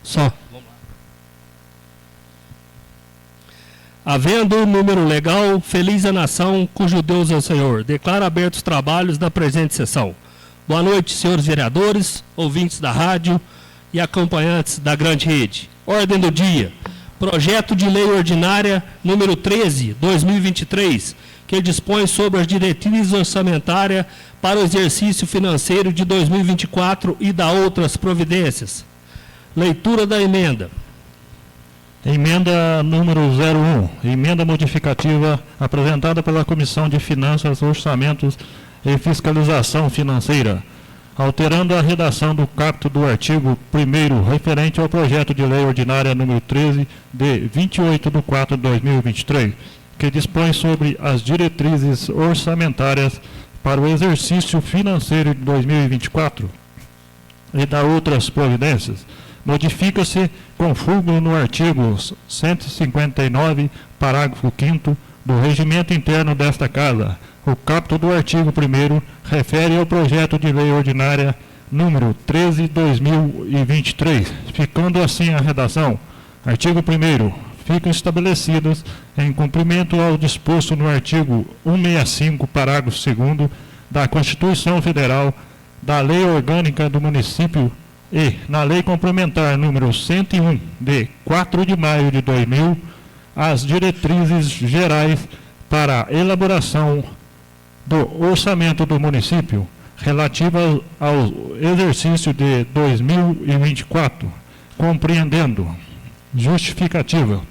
Só. Havendo o número legal, feliz a nação cujo Deus é o Senhor. Declaro abertos os trabalhos da presente sessão. Boa noite, senhores vereadores, ouvintes da rádio e acompanhantes da grande rede. Ordem do dia. Projeto de lei ordinária número 13, 2023, que dispõe sobre as diretrizes orçamentárias para o exercício financeiro de 2024 e da outras providências. Leitura da emenda. Emenda número 01, emenda modificativa apresentada pela Comissão de Finanças, Orçamentos e Fiscalização Financeira, alterando a redação do caput do artigo 1º referente ao projeto de lei ordinária número 13 de 28/4/2023, que dispõe sobre as diretrizes orçamentárias para o exercício financeiro de 2024 e da outras providências. Modifica-se com fulcro no artigo 159, parágrafo 5º do regimento interno desta Casa. O caput do artigo 1º refere ao projeto de lei ordinária número 13/2023, ficando assim a redação. Artigo 1º. Ficam estabelecidos, em cumprimento ao disposto no artigo 165, parágrafo 2º da Constituição Federal, da Lei Orgânica do Município e na Lei Complementar número 101, de 4 de maio de 2000, as diretrizes gerais para a elaboração do orçamento do município relativa ao exercício de 2024, compreendendo justificativa.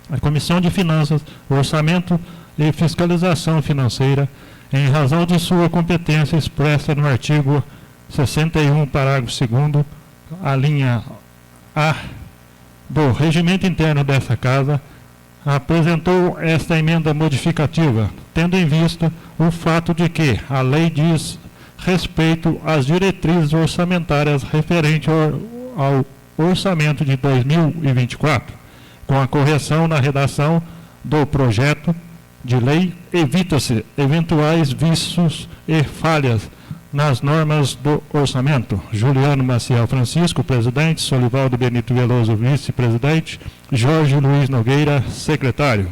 A Comissão de Finanças, Orçamento e Fiscalização Financeira, em razão de sua competência expressa no artigo 61, parágrafo 2º, a linha A do regimento interno desta Casa, apresentou esta emenda modificativa, tendo em vista o fato de que a lei diz respeito às diretrizes orçamentárias referentes ao orçamento de 2024, com a correção na redação do projeto de lei, evita-se eventuais vícios e falhas nas normas do orçamento. Juliano Maciel Francisco, presidente. Solivaldo Benito Veloso, vice-presidente. Jorge Luiz Nogueira, secretário.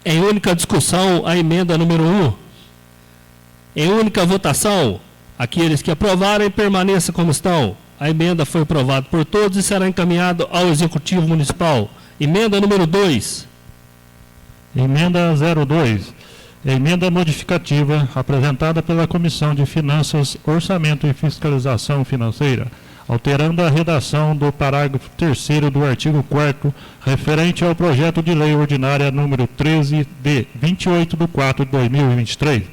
Em única discussão, a emenda número 1. Em única votação, aqueles que aprovarem permaneçam como estão. A emenda foi aprovada por todos e será encaminhada ao Executivo Municipal. Emenda número 2. Emenda 02. Emenda modificativa apresentada pela Comissão de Finanças, Orçamento e Fiscalização Financeira, alterando a redação do parágrafo 3º do artigo 4º, referente ao projeto de lei ordinária número 13 de 28/4/2023,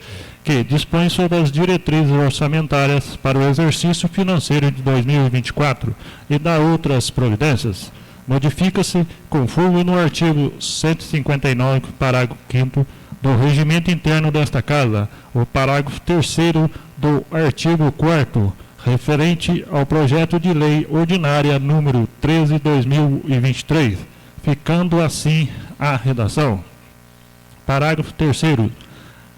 que dispõe sobre as diretrizes orçamentárias para o exercício financeiro de 2024 e da outras providências. Modifica-se com fulcro no artigo 159, parágrafo 5º do regimento interno desta Casa, o parágrafo 3º do artigo 4º, referente ao projeto de lei ordinária número 13/2023, ficando assim a redação. Parágrafo 3º.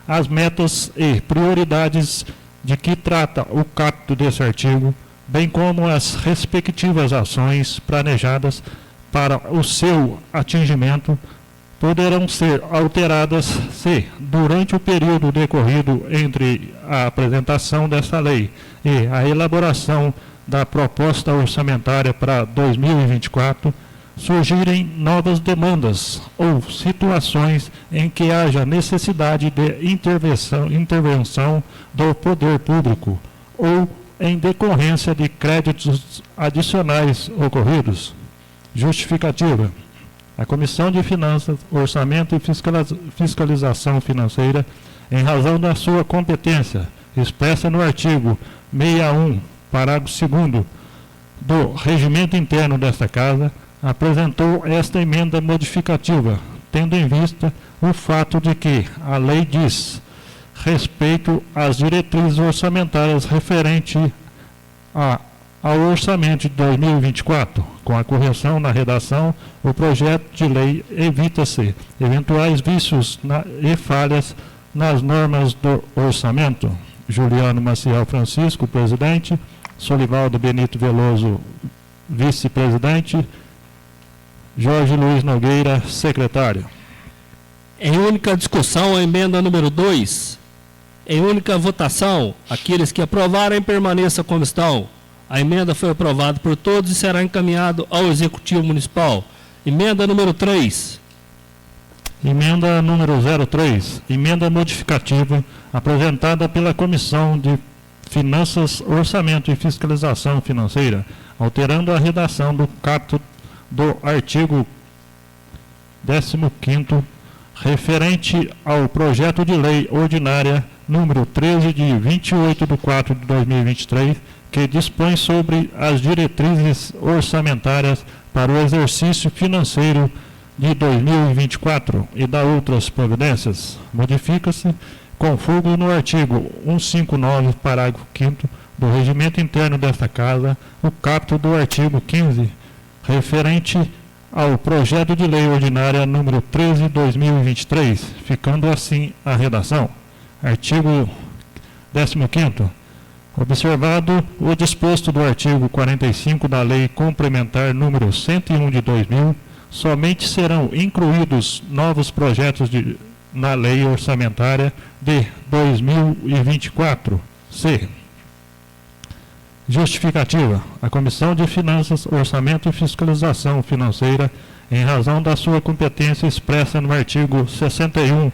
As metas e prioridades de que trata o caput desse artigo, bem como as respectivas ações planejadas para o seu atingimento, poderão ser alteradas se, durante o período decorrido entre a apresentação desta lei e a elaboração da proposta orçamentária para 2024, surgirem novas demandas ou situações em que haja necessidade de intervenção do poder público ou em decorrência de créditos adicionais ocorridos. Justificativa. A Comissão de Finanças, Orçamento e Fiscalização Financeira, em razão da sua competência, expressa no artigo 61, parágrafo 2º do regimento interno desta Casa, apresentou esta emenda modificativa, tendo em vista o fato de que a lei diz respeito às diretrizes orçamentárias referentes ao orçamento de 2024. Com a correção na redação, o projeto de lei evita-se eventuais vícios e falhas nas normas do orçamento. Juliano Maciel Francisco, presidente. Solivaldo Benito Veloso, vice-presidente. Jorge Luiz Nogueira, secretário. Em única discussão, a emenda número 2. Em única votação, aqueles que aprovarem permaneçam como estão. A emenda foi aprovada por todos e será encaminhado ao Executivo Municipal. Emenda número 3. Emenda número 03. Emenda modificativa apresentada pela Comissão de Finanças, Orçamento e Fiscalização Financeira, alterando a redação do caput do artigo 15º, referente ao projeto de lei ordinária número 13 de 28/4/2023, que dispõe sobre as diretrizes orçamentárias para o exercício financeiro de 2024 e da outras providências. Modifica-se, com fulgo no artigo 159, parágrafo 5º do Regimento Interno desta Casa, o caput do artigo 15, referente ao projeto de lei ordinária número 13/2023, ficando assim a redação. Artigo 15º. Observado o disposto do artigo 45 da Lei Complementar número 101 de 2000, somente serão incluídos novos projetos na Lei Orçamentária de 2024. C. Justificativa. A Comissão de Finanças, Orçamento e Fiscalização Financeira, em razão da sua competência expressa no artigo 61,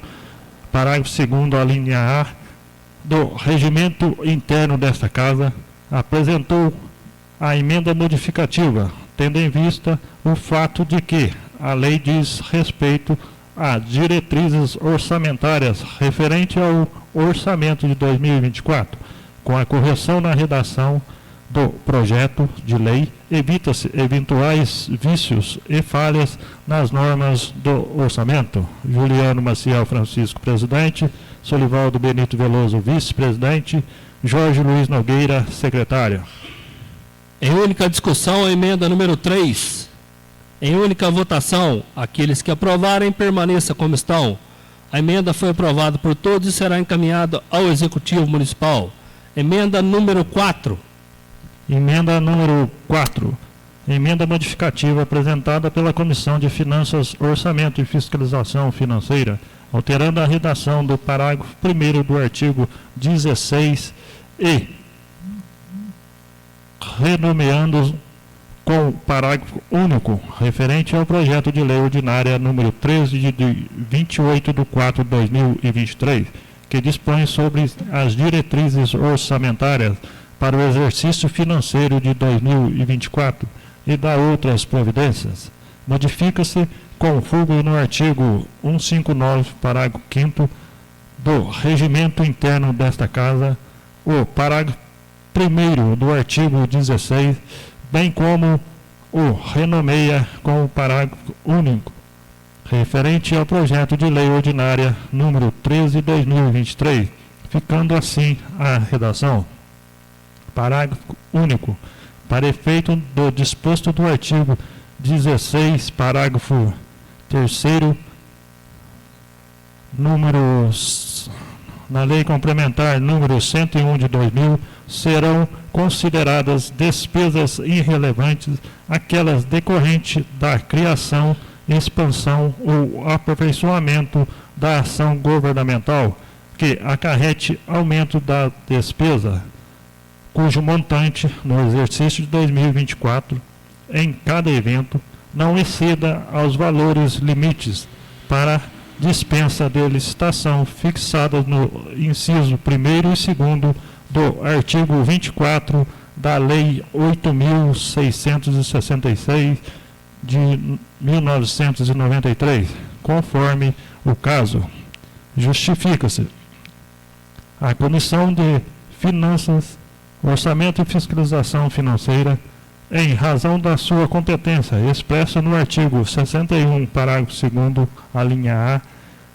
parágrafo 2º, a linha A, do Regimento Interno desta Casa, apresentou a emenda modificativa, tendo em vista o fato de que a lei diz respeito a diretrizes orçamentárias referente ao orçamento de 2024. Com a correção na redação do projeto de lei, evita-se eventuais vícios e falhas nas normas do orçamento. Juliano Maciel Francisco, presidente. Solivaldo Benito Veloso, vice-presidente. Jorge Luiz Nogueira, secretário. Em única discussão, a emenda número 3. Em única votação, aqueles que aprovarem permaneçam como estão. A emenda foi aprovada por todos e será encaminhada ao Executivo Municipal. Emenda número 4. Emenda número 4. Emenda modificativa apresentada pela Comissão de Finanças, Orçamento e Fiscalização Financeira, alterando a redação do parágrafo 1º do artigo 16 e renomeando com parágrafo único, referente ao projeto de lei ordinária número 13 de 28/4/2023, que dispõe sobre as diretrizes orçamentárias para o exercício financeiro de 2024 e da outras providências. Modifica-se, com fulgo no artigo 159, parágrafo 5º do Regimento Interno desta Casa, o parágrafo 1º do artigo 16, bem como o renomeia com o parágrafo único, referente ao projeto de lei ordinária número 13/2023, ficando assim a redação. Parágrafo único. Para efeito do disposto do artigo 16, parágrafo 3º, na Lei Complementar número 101 de 2000, serão consideradas despesas irrelevantes aquelas decorrentes da criação, expansão ou aperfeiçoamento da ação governamental que acarrete aumento da despesa, cujo montante no exercício de 2024, em cada evento, não exceda aos valores limites para dispensa de licitação fixados no inciso 1º e 2º do artigo 24 da Lei 8.666 de 1993, conforme o caso. Justifica-se. A Comissão de Finanças, Orçamento e Fiscalização Financeira, em razão da sua competência expressa no artigo 61, parágrafo 2º, a linha A,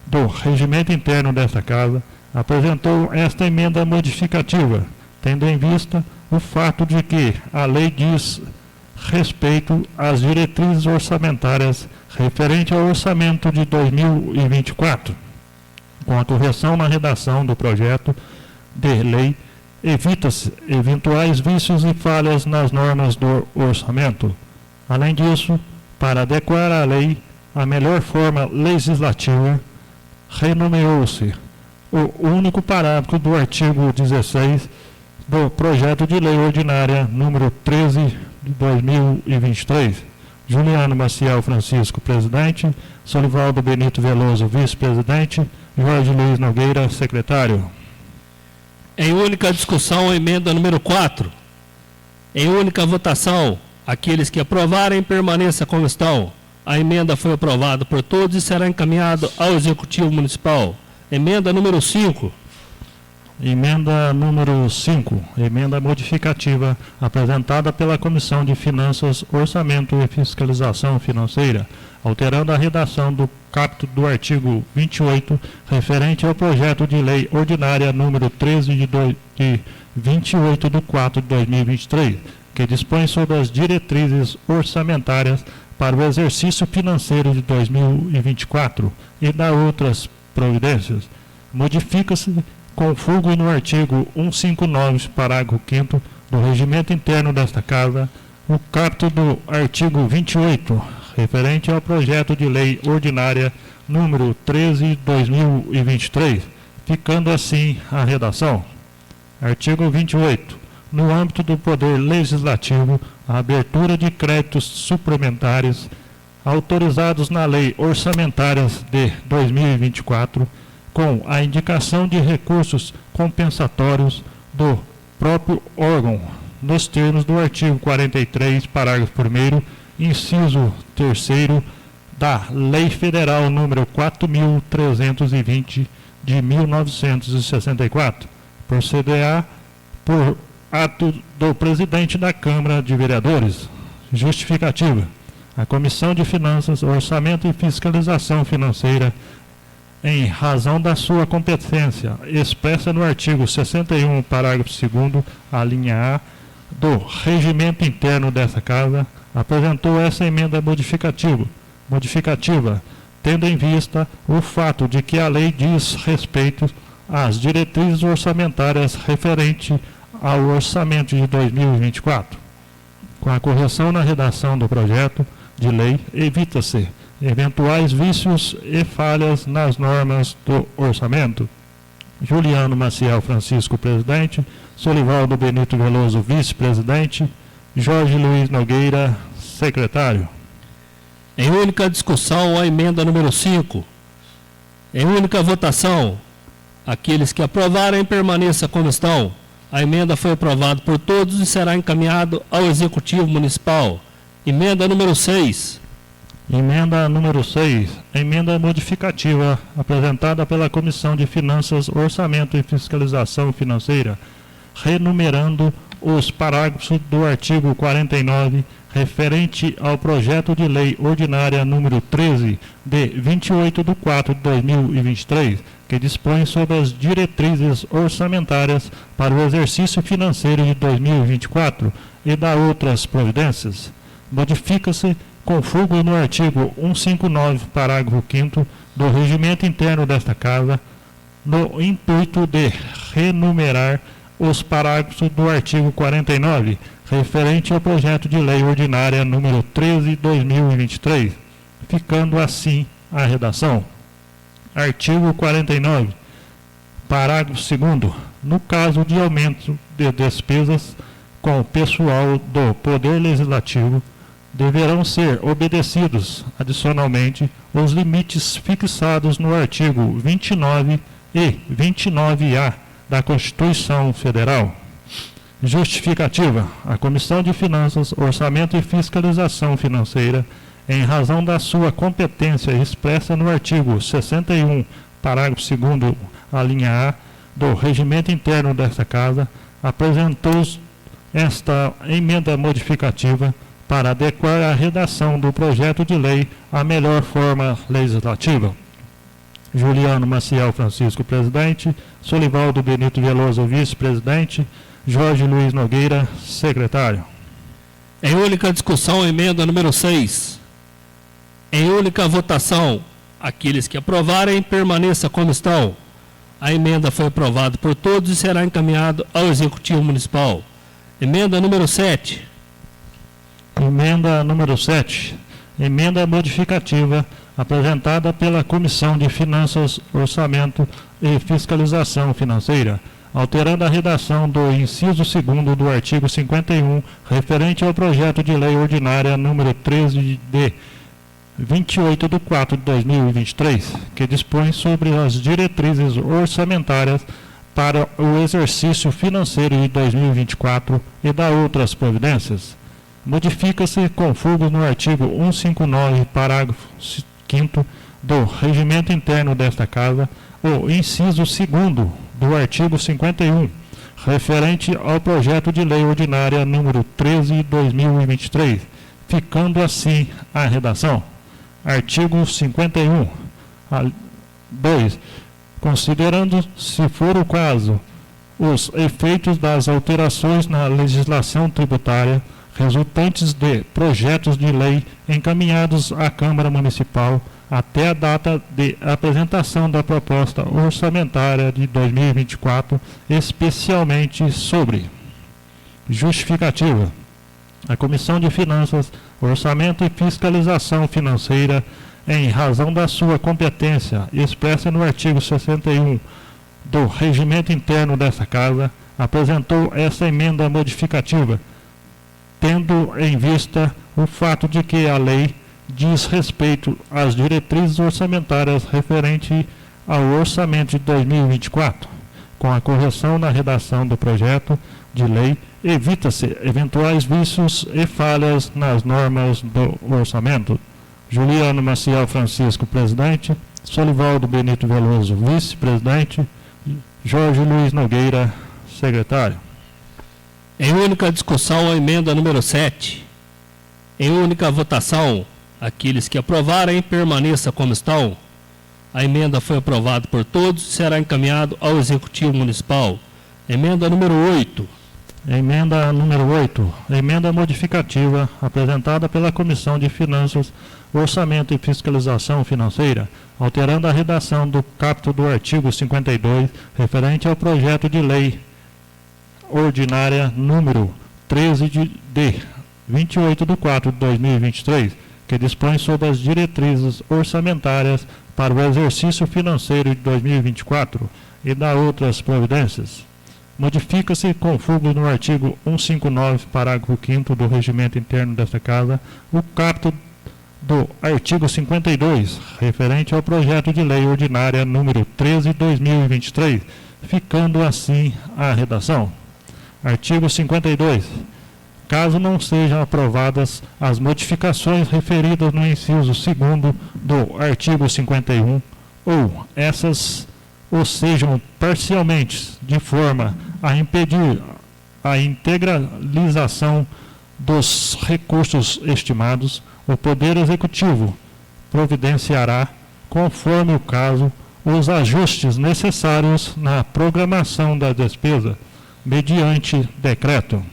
do Regimento Interno desta Casa, apresentou esta emenda modificativa, tendo em vista o fato de que a lei diz respeito às diretrizes orçamentárias referente ao orçamento de 2024, com a correção na redação do projeto de lei, evita-se eventuais vícios e falhas nas normas do orçamento. Além disso, para adequar a lei à melhor forma legislativa, renomeou-se o único parágrafo do artigo 16 do projeto de lei ordinária número 13 de 2023. Juliano Maciel Francisco, presidente. Solivaldo Benito Veloso, vice-presidente. Jorge Luiz Nogueira, secretário. Em única discussão, a emenda número 4. Em única votação, aqueles que aprovarem permaneça como estão. A emenda foi aprovada por todos e será encaminhada ao Executivo Municipal. Emenda número 5. Emenda número 5, emenda modificativa apresentada pela Comissão de Finanças, Orçamento e Fiscalização Financeira, alterando a redação do caput do artigo 28, referente ao projeto de lei ordinária número 13 de 28 de 4 de 2023, que dispõe sobre as diretrizes orçamentárias para o exercício financeiro de 2024 e da outras providências. Modifica-se com fulgo no artigo 159, parágrafo 5º do Regimento Interno desta Casa, o caput do artigo 28, referente ao projeto de lei ordinária número 13 de 2023, ficando assim a redação. Artigo 28. No âmbito do Poder Legislativo, a abertura de créditos suplementares autorizados na Lei Orçamentárias de 2024, com a indicação de recursos compensatórios do próprio órgão, nos termos do artigo 43, parágrafo 1º, inciso 3º, da Lei Federal número 4.320, de 1964, procederá por ato do presidente da Câmara de Vereadores. Justificativa. A Comissão de Finanças, Orçamento e Fiscalização Financeira, em razão da sua competência expressa no artigo 61, parágrafo 2º, a linha A, do Regimento Interno dessa Casa, apresentou essa emenda modificativa, tendo em vista o fato de que a lei diz respeito às diretrizes orçamentárias referente ao orçamento de 2024. Com a correção na redação do projeto de lei, evita-se eventuais vícios e falhas nas normas do orçamento. Juliano Maciel Francisco, presidente. Solivaldo Benito Veloso, vice-presidente. Jorge Luiz Nogueira, secretário. Em única discussão, a emenda número 5. Em única votação, aqueles que aprovarem permaneça como estão. A emenda foi aprovada por todos e será encaminhado ao Executivo Municipal. Emenda número 6. Emenda número 6, emenda modificativa apresentada pela Comissão de Finanças, Orçamento e Fiscalização Financeira, renumerando os parágrafos do artigo 49, referente ao projeto de lei ordinária número 13, de 28 de 4 de 2023, que dispõe sobre as diretrizes orçamentárias para o exercício financeiro de 2024 e da outras providências. Modifica-se com fulgo no artigo 159, parágrafo 5º do Regimento Interno desta Casa, no intuito de renumerar os parágrafos do artigo 49, referente ao projeto de lei ordinária número 13 de 2023, ficando assim a redação. Artigo 49, parágrafo 2º. No caso de aumento de despesas com o pessoal do Poder Legislativo, deverão ser obedecidos, adicionalmente, os limites fixados no artigo 29 e 29A da Constituição Federal. Justificativa. A Comissão de Finanças, Orçamento e Fiscalização Financeira, em razão da sua competência expressa no artigo 61, parágrafo 2º, a linha A, do Regimento Interno desta Casa, apresentou esta emenda modificativa para adequar a redação do projeto de lei à melhor forma legislativa. Juliano Maciel Francisco, presidente. Solivaldo Benito Veloso, vice-presidente. Jorge Luiz Nogueira, secretário. Em única discussão, emenda número 6. Em única votação, aqueles que aprovarem permaneça como estão. A emenda foi aprovada por todos e será encaminhado ao Executivo Municipal. Emenda número 7. Emenda número 7. Emenda modificativa apresentada pela Comissão de Finanças, Orçamento e Fiscalização Financeira, alterando a redação do inciso 2º do artigo 51, referente ao projeto de lei ordinária número 13 de 28/4/2023, que dispõe sobre as diretrizes orçamentárias para o exercício financeiro de 2024 e da outras providências. Modifica-se, com fulgos no artigo 159, parágrafo 5º do Regimento Interno desta Casa, o inciso 2º do artigo 51, referente ao projeto de lei ordinária número 13/2023, ficando assim a redação. Artigo 51. 2. Considerando, se for o caso, os efeitos das alterações na legislação tributária resultantes de projetos de lei encaminhados à Câmara Municipal até a data de apresentação da proposta orçamentária de 2024, especialmente sobre justificativa. A Comissão de Finanças, Orçamento e Fiscalização Financeira, em razão da sua competência expressa no artigo 61 do Regimento Interno desta Casa, apresentou essa emenda modificativa, tendo em vista o fato de que a lei diz respeito às diretrizes orçamentárias referente ao orçamento de 2024. Com a correção na redação do projeto de lei, evita-se eventuais vícios e falhas nas normas do orçamento. Juliano Maciel Francisco, presidente. Solivaldo Benito Veloso, vice-presidente. Jorge Luiz Nogueira, secretário. Em única discussão, a emenda número 7. Em única votação, aqueles que aprovarem, permaneça como estão. A emenda foi aprovada por todos e será encaminhado ao Executivo Municipal. Emenda número 8. Emenda número 8. Emenda modificativa apresentada pela Comissão de Finanças, Orçamento e Fiscalização Financeira, alterando a redação do caput do artigo 52, referente ao projeto de lei ordinária número 13 de 28/4/2023, que dispõe sobre as diretrizes orçamentárias para o exercício financeiro de 2024 e da outras providências. Modifica-se, com fulgos no artigo 159, parágrafo 5º do Regimento Interno desta Casa, o caput do artigo 52, referente ao projeto de lei ordinária número 13/2023, ficando assim a redação. Artigo 52. Caso não sejam aprovadas as modificações referidas no inciso 2º do artigo 51, ou essas ou sejam parcialmente, de forma a impedir a integralização dos recursos estimados, o Poder Executivo providenciará, conforme o caso, os ajustes necessários na programação da despesa, mediante decreto.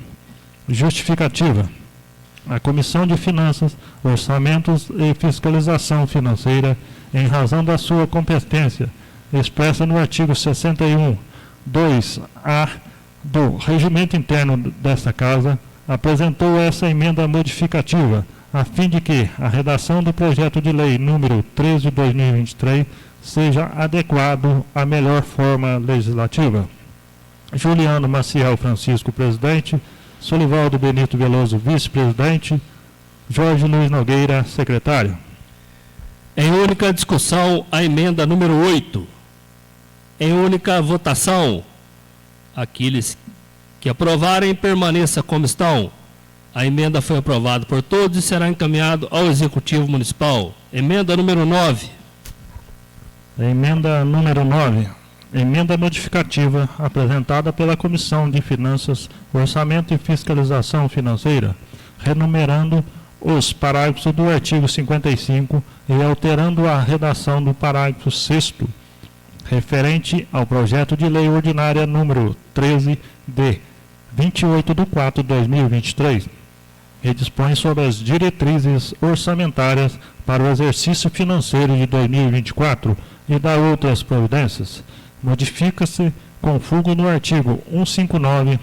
Justificativa. A Comissão de Finanças, Orçamentos e Fiscalização Financeira, em razão da sua competência, expressa no artigo 61, 2A do Regimento Interno desta Casa, apresentou essa emenda modificativa, a fim de que a redação do projeto de lei número 13/2023 seja adequado à melhor forma legislativa. Juliano Maciel Francisco, presidente. Solivaldo Benito Veloso, vice-presidente. Jorge Luiz Nogueira, secretário. Em única discussão, a emenda número 8. Em única votação, aqueles que aprovarem, permaneça como estão. A emenda foi aprovada por todos e será encaminhado ao Executivo Municipal. Emenda número 9. Emenda número 9. Emenda modificativa apresentada pela Comissão de Finanças, Orçamento e Fiscalização Financeira, renumerando os parágrafos do artigo 55 e alterando a redação do parágrafo 6º, referente ao projeto de lei ordinária número 13 de 28/4/2023, que dispõe sobre as diretrizes orçamentárias para o exercício financeiro de 2024 e da outras providências. Modifica-se com fulgo no artigo 159,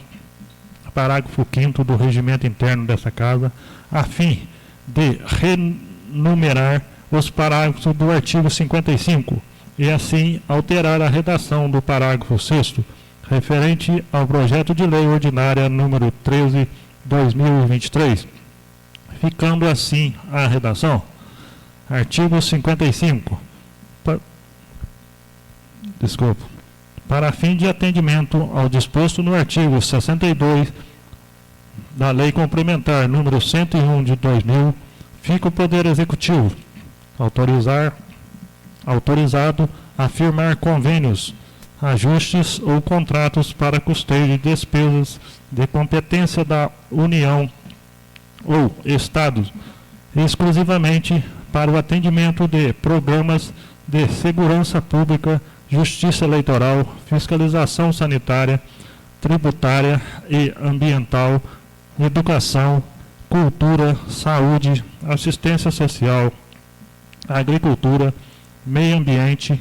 parágrafo 5º do regimento interno dessa Casa, a fim de renumerar os parágrafos do artigo 55 e assim alterar a redação do parágrafo 6º, referente ao projeto de lei ordinária número 13/2023, ficando assim a redação. Artigo 55. Para fim de atendimento ao disposto no artigo 62 da Lei Complementar número 101 de 2000, fica o Poder Executivo autorizado a firmar convênios, ajustes ou contratos para custeio de despesas de competência da União ou Estados, exclusivamente para o atendimento de programas de segurança pública, justiça eleitoral, fiscalização sanitária, tributária e ambiental, educação, cultura, saúde, assistência social, agricultura, meio ambiente,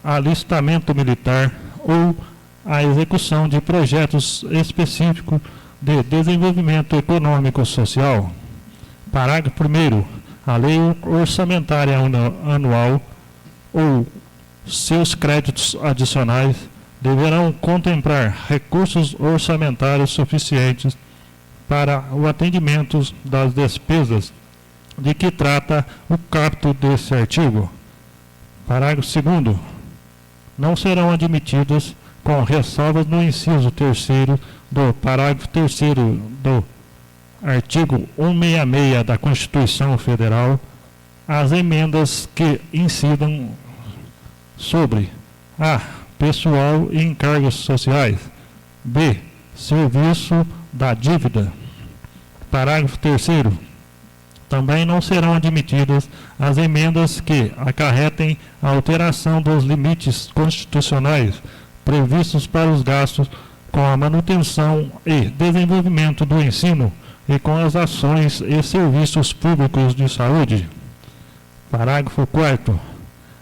alistamento militar ou a execução de projetos específicos de desenvolvimento econômico social. Parágrafo 1º. A lei orçamentária anual ou seus créditos adicionais deverão contemplar recursos orçamentários suficientes para o atendimento das despesas de que trata o caput desse artigo. Parágrafo 2º. Não serão admitidas, com ressalvas no inciso 3º do parágrafo 3º do artigo 166 da Constituição Federal, as emendas que incidam sobre a. pessoal e encargos sociais, b. serviço da dívida. Parágrafo 3º. Também não serão admitidas as emendas que acarretem a alteração dos limites constitucionais previstos para os gastos com a manutenção e desenvolvimento do ensino e com as ações e serviços públicos de saúde. Parágrafo 4º.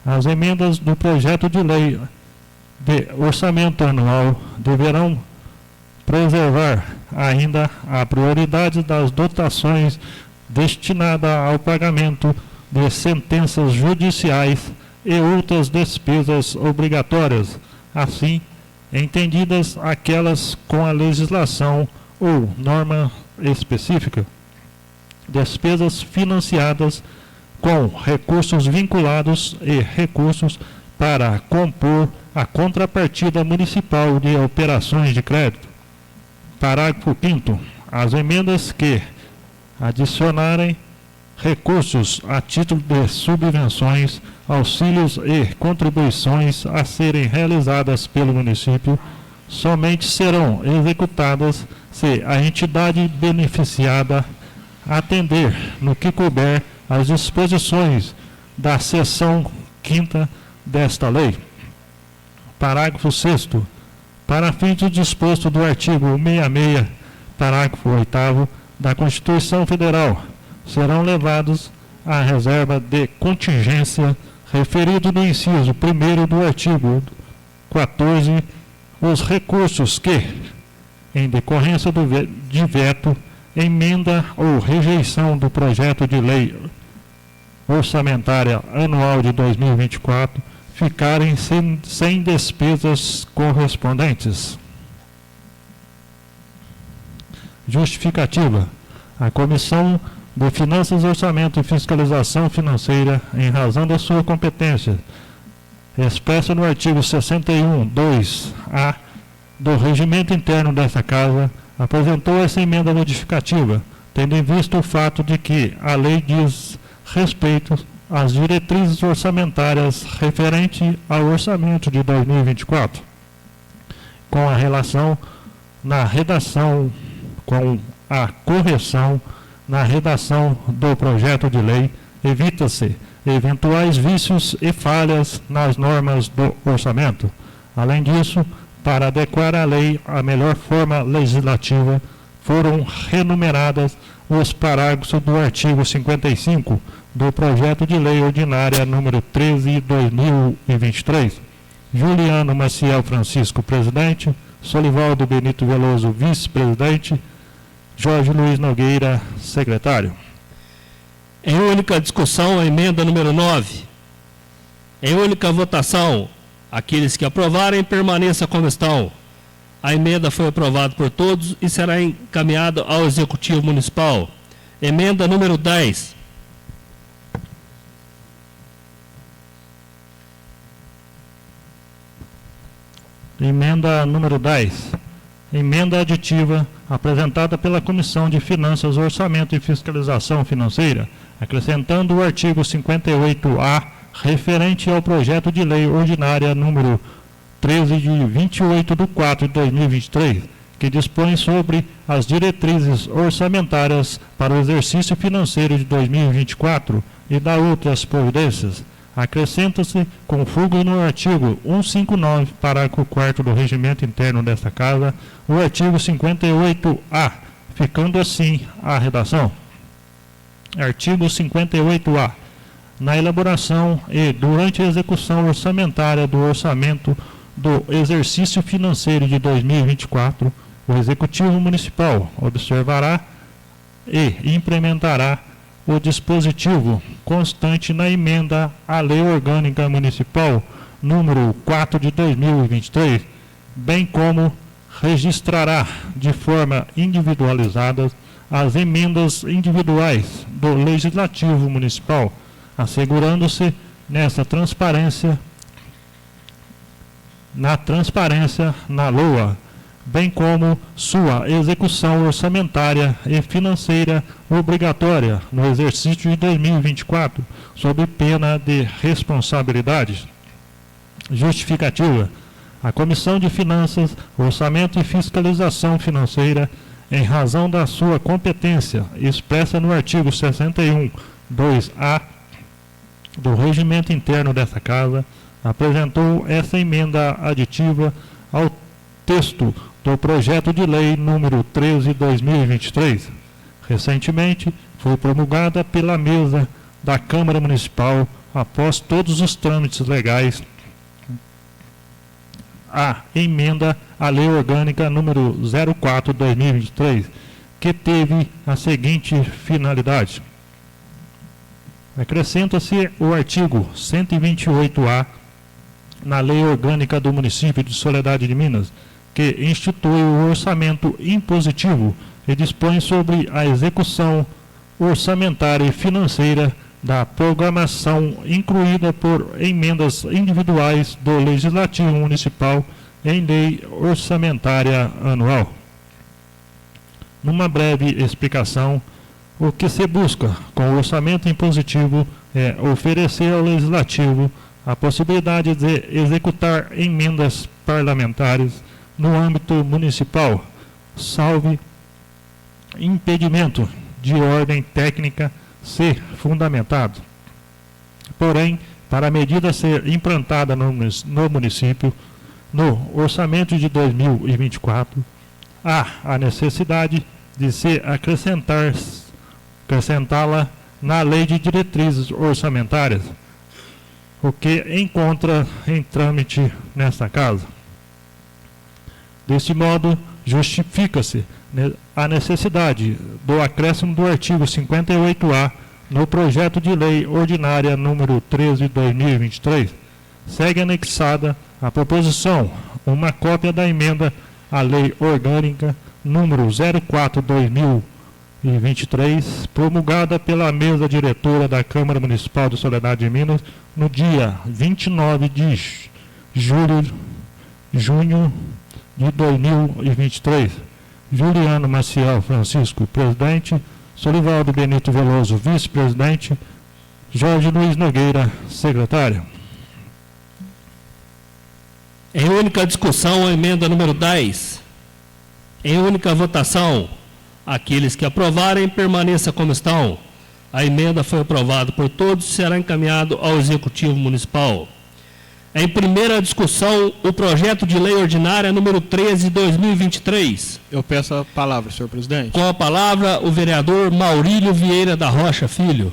As emendas do projeto de lei de orçamento anual deverão preservar ainda a prioridade das dotações destinada ao pagamento de sentenças judiciais e outras despesas obrigatórias, assim entendidas aquelas com a legislação ou norma específica, despesas financiadas com recursos vinculados e recursos para compor a contrapartida municipal de operações de crédito. Parágrafo 5º. As emendas que adicionarem recursos a título de subvenções, auxílios e contribuições a serem realizadas pelo município somente serão executadas se a entidade beneficiada atender no que couber as disposições da seção 5ª desta lei. Parágrafo 6º. Para fins do disposto do artigo 166, parágrafo 8º da Constituição Federal, serão levados à reserva de contingência referido no inciso 1º do artigo 14 os recursos que, em decorrência de veto, emenda ou rejeição do projeto de lei orçamentária anual de 2024, ficarem sem despesas correspondentes. Justificativa. A Comissão de Finanças, Orçamento e Fiscalização Financeira, em razão da sua competência, expressa no artigo 61(2)(a) do regimento interno desta Casa, apresentou essa emenda modificativa, tendo em vista o fato de que a lei diz respeito às diretrizes orçamentárias referente ao orçamento de 2024, com a relação na redação, com a correção na redação do projeto de lei, evita-se eventuais vícios e falhas nas normas do orçamento. Além disso, para adequar a lei à melhor forma legislativa, foram renumeradas os parágrafos do artigo 55 do projeto de lei ordinária número 13/2023, Juliano Maciel Francisco, presidente. Solivaldo Benito Veloso, vice-presidente. Jorge Luiz Nogueira, secretário. Em única discussão, a emenda número 9. Em única votação, aqueles que aprovarem, permaneça como estão. A emenda foi aprovada por todos e será encaminhada ao Executivo Municipal. Emenda número 10. Emenda número 10. Emenda aditiva apresentada pela Comissão de Finanças, Orçamento e Fiscalização Financeira, acrescentando o artigo 58A, referente ao projeto de lei ordinária número 13 de 28/4/2023, que dispõe sobre as diretrizes orçamentárias para o exercício financeiro de 2024 e da outras providências. Acrescenta-se, com fulgro no artigo 159, parágrafo 4º do regimento interno desta Casa, o artigo 58A, ficando assim a redação. Artigo 58A. Na elaboração e durante a execução orçamentária do orçamento do exercício financeiro de 2024, o Executivo Municipal observará e implementará o dispositivo constante na emenda à Lei Orgânica Municipal número 4 de 2023, bem como registrará de forma individualizada as emendas individuais do Legislativo Municipal, assegurando-se na transparência na LOA, bem como sua execução orçamentária e financeira obrigatória no exercício de 2024, sob pena de responsabilidade. Justificativa. A Comissão de Finanças, Orçamento e Fiscalização Financeira, em razão da sua competência expressa no artigo 61, 2A do Regimento Interno desta Casa, apresentou essa emenda aditiva ao texto do projeto de lei número 13/2023. Recentemente, foi promulgada pela mesa da Câmara Municipal, após todos os trâmites legais, a emenda à Lei Orgânica número 04/2023, que teve a seguinte finalidade. Acrescenta-se o artigo 128A na Lei Orgânica do Município de Soledade de Minas, que institui o orçamento impositivo e dispõe sobre a execução orçamentária e financeira da programação incluída por emendas individuais do Legislativo Municipal em lei orçamentária anual. Numa breve explicação, o que se busca com o orçamento impositivo é oferecer ao Legislativo a possibilidade de executar emendas parlamentares no âmbito municipal, salve impedimento de ordem técnica ser fundamentado. Porém, para a medida ser implantada no município, no orçamento de 2024, há a necessidade de se acrescentá-la na Lei de Diretrizes Orçamentárias, o que encontra em trâmite nesta Casa. Deste modo, justifica-se a necessidade do acréscimo do artigo 58A no projeto de lei ordinária número 13/2023. Segue anexada à proposição uma cópia da emenda à Lei Orgânica número 04/2023, promulgada pela mesa diretora da Câmara Municipal de Soledade de Minas no dia 29 de junho de 2023. Juliano Maciel Francisco, presidente. Solivaldo Benito Veloso, vice-presidente. Jorge Luiz Nogueira, secretário. Em única discussão, a emenda número 10. Em única votação, aqueles que aprovarem, permaneça como estão. A emenda foi aprovada por todos e será encaminhado ao Executivo Municipal. Em primeira discussão, o projeto de lei ordinária número 13/2023. Eu peço a palavra, senhor presidente. Com a palavra, o vereador Maurílio Vieira da Rocha Filho.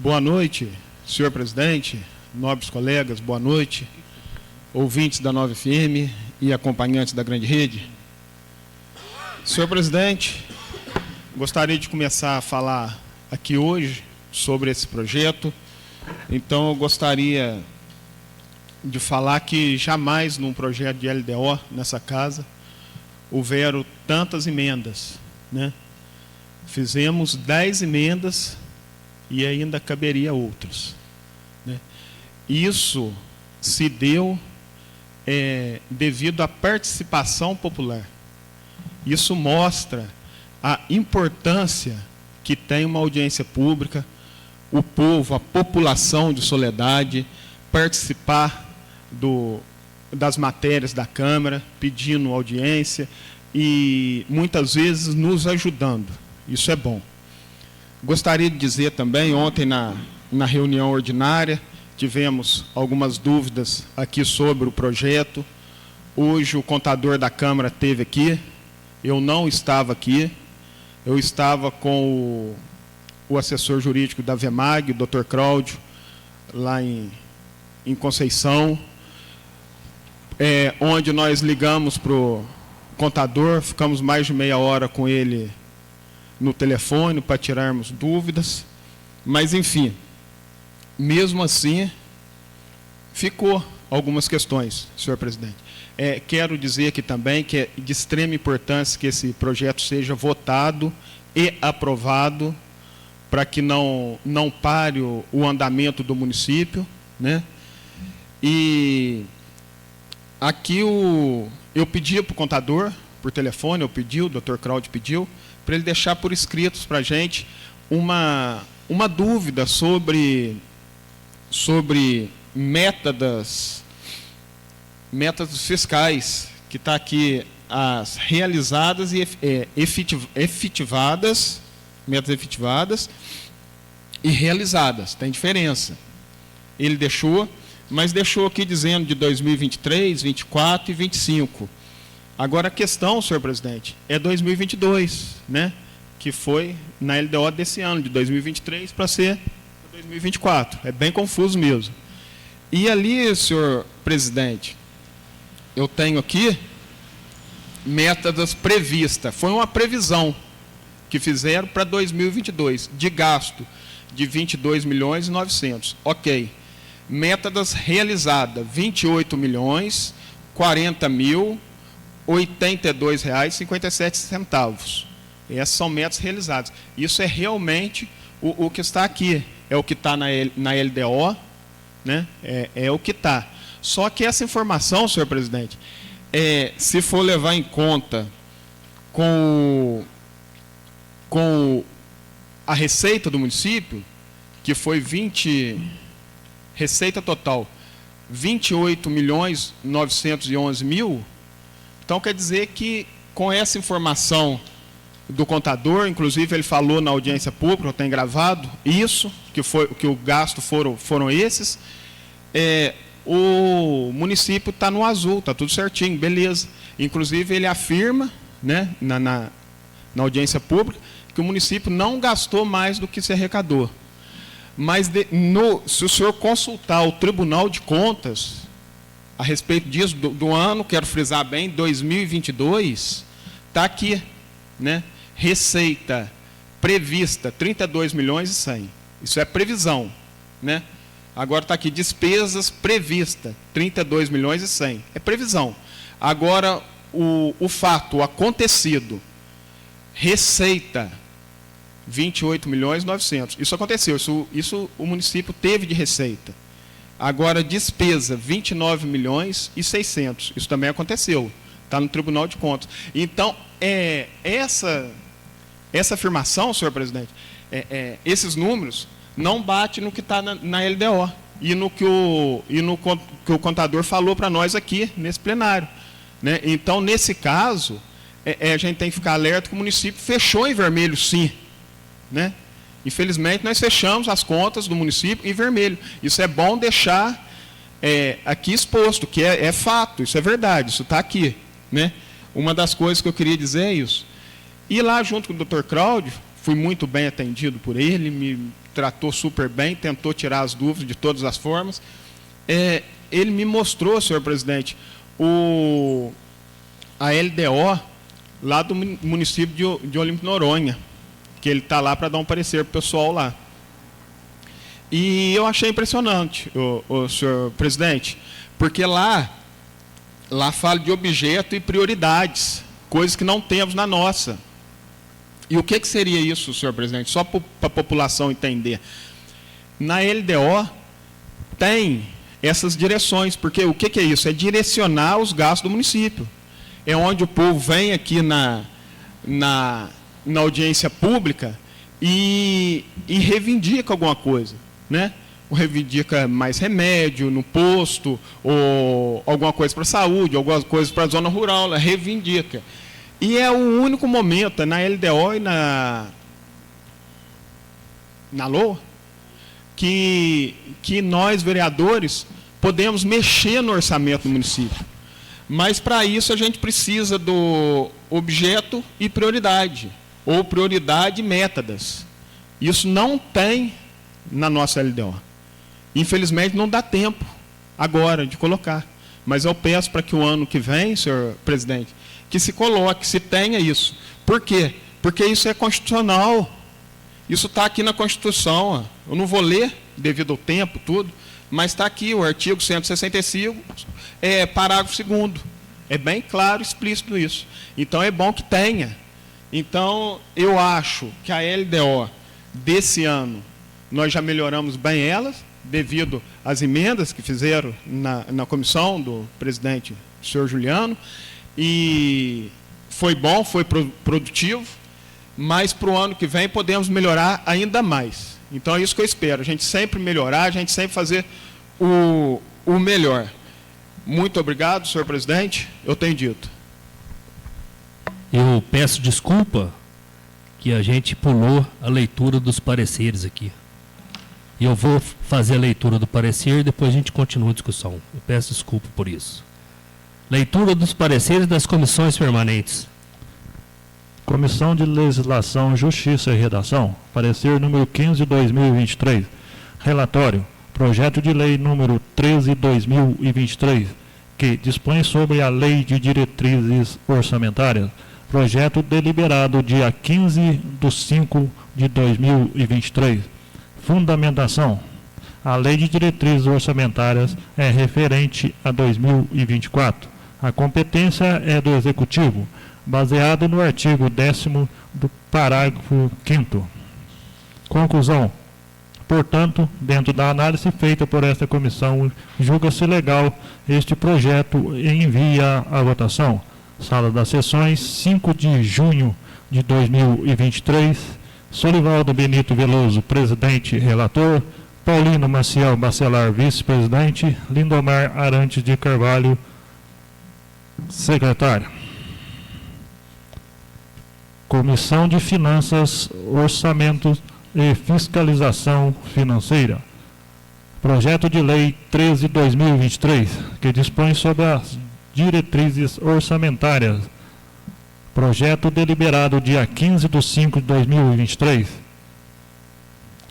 Boa noite, senhor presidente, nobres colegas, boa noite, ouvintes da 9 FM e acompanhantes da grande rede. Senhor presidente, gostaria de começar a falar aqui hoje sobre esse projeto. Então, eu gostaria de falar que jamais num projeto de LDO nessa casa houveram tantas emendas, né? Fizemos 10 emendas e ainda caberia outras, né? Isso se deu devido à participação popular. Isso mostra a importância que tem uma audiência pública, o povo, a população de Soledade, participar das matérias da Câmara, pedindo audiência e muitas vezes nos ajudando. Isso é bom. Gostaria de dizer também, ontem na reunião ordinária, tivemos algumas dúvidas aqui sobre o projeto. Hoje o contador da Câmara esteve aqui, eu não estava aqui, eu estava com o assessor jurídico da VEMAG, o Dr. Cláudio, lá em Conceição, onde nós ligamos para o contador, ficamos mais de meia hora com ele no telefone para tirarmos dúvidas, mas enfim, mesmo assim, ficou algumas questões, senhor presidente. Quero dizer aqui também que é de extrema importância que esse projeto seja votado e aprovado para que não pare o andamento do município, né? E aqui eu pedi para o contador, por telefone, o Dr. Cláudio pediu, para ele deixar por escritos para a gente uma dúvida sobre metas fiscais, que está aqui as realizadas e efetivadas, metas efetivadas e realizadas, tem diferença. Ele deixou, mas deixou aqui dizendo de 2023, 24 e 25. Agora a questão, senhor presidente, é 2022, né? Que foi na LDO desse ano, de 2023 para ser 2024. É bem confuso mesmo. E ali, senhor presidente, eu tenho aqui metas previstas. Foi uma previsão que fizeram para 2022, de gasto de 22 milhões e 900. Ok. Metas realizadas, 28 milhões, 40 mil, R$ 82,57. Essas são metas realizadas. Isso é realmente o que está aqui. É o que está na LDO, né? É o que está. Só que essa informação, senhor presidente, se for levar em conta com a receita do município, que foi receita total, 28 milhões 911 mil, então quer dizer que com essa informação do contador, inclusive ele falou na audiência pública, eu tenho gravado isso, que o gasto foram esses, o município está no azul, está tudo certinho, beleza. Inclusive ele afirma, né, na audiência pública, que o município não gastou mais do que se arrecadou. Mas se o senhor consultar o Tribunal de Contas a respeito disso, do ano, quero frisar bem, 2022, está aqui, né? Receita prevista, 32 milhões e 100. Isso é previsão, né? Agora está aqui, despesas previstas, 32 milhões e 100. É previsão. Agora, o fato, o acontecido, receita, 28 milhões e 900. Isso aconteceu, isso o município teve de receita. Agora, despesa, 29 milhões e 600. Isso também aconteceu. Está no Tribunal de Contas. Então, essa afirmação, senhor presidente, esses números não batem no que está na LDO e no que o contador falou para nós aqui, nesse plenário, né? Então, nesse caso, a gente tem que ficar alerta que o município fechou em vermelho, sim, né? Infelizmente, nós fechamos as contas do município em vermelho. Isso é bom deixar aqui exposto, que é fato, isso é verdade, isso está aqui, né? Uma das coisas que eu queria dizer é isso. E lá, junto com o Dr. Cláudio, fui muito bem atendido por ele, me tratou super bem, tentou tirar as dúvidas de todas as formas. Ele me mostrou, senhor presidente, a LDO lá do município de Olímpio Noronha, que ele está lá para dar um parecer para o pessoal lá. E eu achei impressionante, o senhor presidente, porque lá fala de objeto e prioridades, coisas que não temos na nossa. E o que seria isso, senhor presidente? Só para a população entender. Na LDO tem essas direções, porque o que é isso? É direcionar os gastos do município. É onde o povo vem aqui na audiência pública e reivindica alguma coisa, né? Ou reivindica mais remédio no posto, ou alguma coisa para a saúde, alguma coisa para a zona rural, ela reivindica. E é o único momento, na LDO e na LOA, que nós, vereadores, podemos mexer no orçamento do município. Mas, para isso, a gente precisa do objeto e prioridade, ou prioridade e métodos. Isso não tem na nossa LDO. Infelizmente, não dá tempo agora de colocar. Mas eu peço para que o ano que vem, senhor presidente, que se coloque, se tenha isso. Por quê? Porque isso é constitucional. Isso está aqui na Constituição. Ó. Eu não vou ler, devido ao tempo, tudo, mas está aqui o artigo 165, parágrafo 2º. É bem claro, explícito isso. Então, é bom que tenha. Então, eu acho que a LDO desse ano, nós já melhoramos bem elas, devido às emendas que fizeram na comissão do presidente, senhor Juliano, e foi bom, foi produtivo, mas para o ano que vem podemos melhorar ainda mais. Então é isso que eu espero, a gente sempre melhorar, a gente sempre fazer o melhor. Muito obrigado, senhor presidente, eu tenho dito. Eu peço desculpa que a gente pulou a leitura dos pareceres aqui. E eu vou fazer a leitura do parecer e depois a gente continua a discussão. Eu peço desculpa por isso. Leitura dos pareceres das comissões permanentes. Comissão de Legislação, Justiça e Redação. Parecer número 15/2023. Relatório. Projeto de lei número 13/2023, que dispõe sobre a Lei de Diretrizes Orçamentárias. Projeto deliberado dia 15/5/2023. Fundamentação. A Lei de Diretrizes Orçamentárias é referente a 2024. A competência é do Executivo, baseado no artigo 10º do parágrafo 5º. Conclusão. Portanto, dentro da análise feita por esta comissão, julga-se legal este projeto e envia à votação. Sala das Sessões, 5 de junho de 2023. Solivaldo Benito Veloso, presidente e relator. Paulino Maciel Bacelar, vice-presidente. Lindomar Arantes de Carvalho, secretário. Comissão de Finanças, Orçamentos e Fiscalização Financeira. Projeto de Lei 13/2023, que dispõe sobre as diretrizes orçamentárias. Projeto deliberado dia 15/5/2023.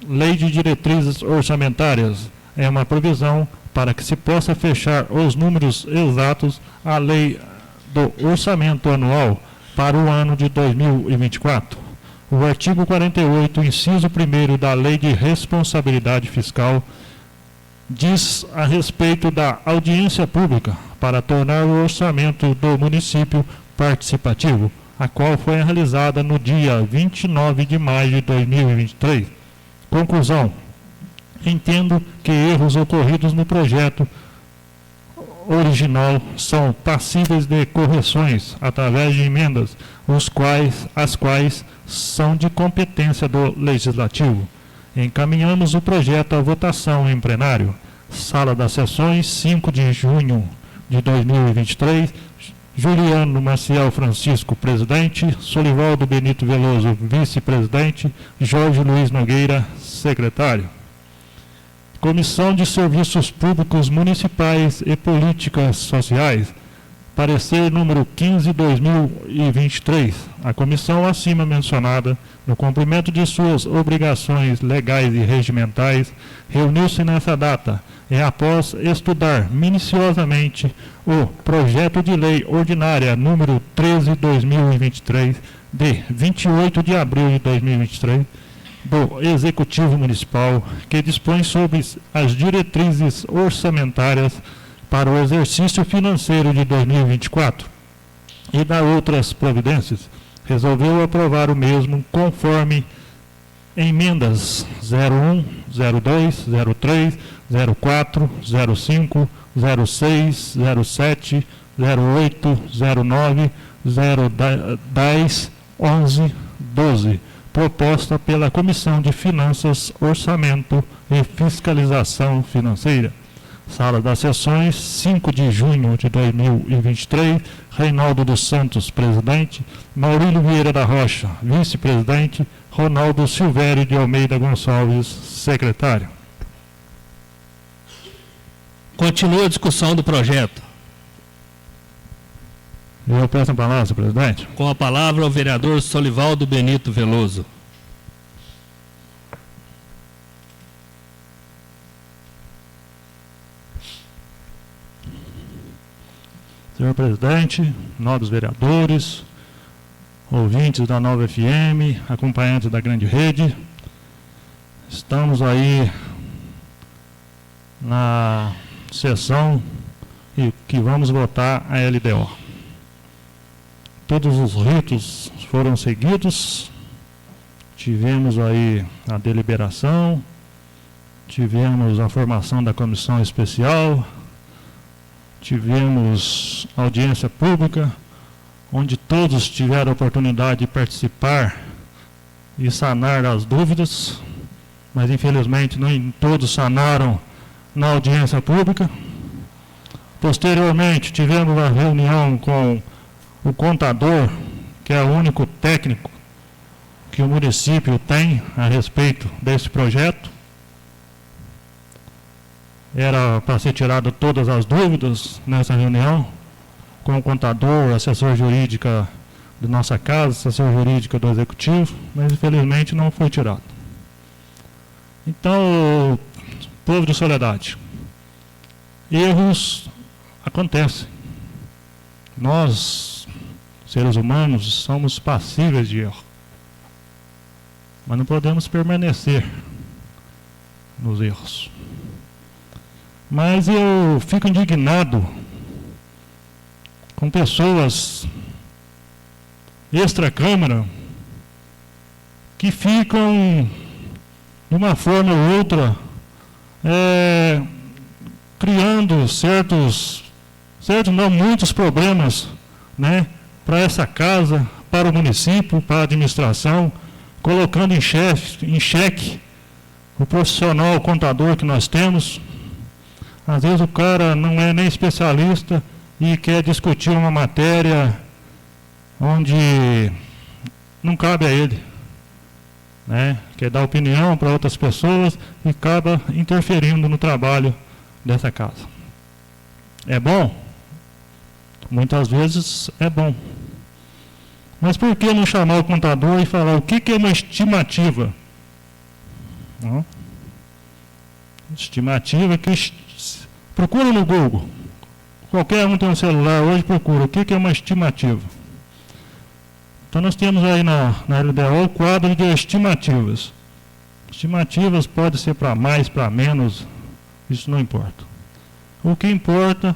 Lei de Diretrizes Orçamentárias é uma provisão para que se possa fechar os números exatos à Lei do Orçamento Anual para o ano de 2024. O artigo 48, inciso 1º da Lei de Responsabilidade Fiscal diz a respeito da audiência pública para tornar o orçamento do município participativo, a qual foi realizada no dia 29 de maio de 2023. Conclusão. Entendo que erros ocorridos no projeto original são passíveis de correções através de emendas, as quais são de competência do Legislativo. Encaminhamos o projeto à votação em plenário. Sala das Sessões, 5 de junho de 2023. Juliano Maciel Francisco, presidente. Solivaldo Benito Veloso, vice-presidente. Jorge Luiz Nogueira, secretário. Comissão de Serviços Públicos Municipais e Políticas Sociais. Parecer número 15/2023. A comissão acima mencionada, no cumprimento de suas obrigações legais e regimentais, reuniu-se nessa data e, após estudar minuciosamente o projeto de lei ordinária número 13/2023, de 28 de abril de 2023, do Executivo Municipal, que dispõe sobre as diretrizes orçamentárias para o exercício financeiro de 2024 e da outras providências, resolveu aprovar o mesmo conforme emendas 01, 02, 03, 04, 05, 06, 07, 08, 09, 010, 11, 12, proposta pela Comissão de Finanças, Orçamento e Fiscalização Financeira. Sala das Sessões, 5 de junho de 2023, Reinaldo dos Santos, presidente, Maurílio Vieira da Rocha, vice-presidente, Ronaldo Silvério de Almeida Gonçalves, secretário. Continua a discussão do projeto. Eu peço a palavra, senhor presidente. Com a palavra o vereador Solivaldo Benito Veloso. Senhor presidente, nobres vereadores, ouvintes da Nova FM, acompanhantes da grande rede, estamos aí na sessão e que vamos votar a LDO. Todos os ritos foram seguidos, tivemos aí a deliberação, tivemos a formação da comissão especial, tivemos audiência pública, onde todos tiveram a oportunidade de participar e sanar as dúvidas, mas infelizmente nem todos sanaram na audiência pública. Posteriormente, tivemos a reunião com o contador, que é o único técnico que o município tem a respeito desse projeto. Era para ser tirado todas as dúvidas nessa reunião, com o contador, assessor jurídica de nossa casa, assessor jurídica do Executivo, mas infelizmente não foi tirado. Então, povo de Soledade, erros acontecem. Nós, seres humanos, somos passíveis de erro, mas não podemos permanecer nos erros. Mas eu fico indignado com pessoas extra-câmara que ficam, de uma forma ou outra, criando muitos problemas, né, para essa casa, para o município, para a administração, colocando em xeque o profissional, o contador que nós temos. Às vezes o cara não é nem especialista e quer discutir uma matéria onde não cabe a ele, né? Quer dar opinião para outras pessoas e acaba interferindo no trabalho dessa casa. É bom? Muitas vezes é bom. Mas por que não chamar o contador e falar o que é uma estimativa? Não? Estimativa que... Procura no Google. Qualquer um tem um celular hoje, procura. O que é uma estimativa? Então nós temos aí na LDO o quadro de estimativas. Estimativas pode ser para mais, para menos, isso não importa. O que importa,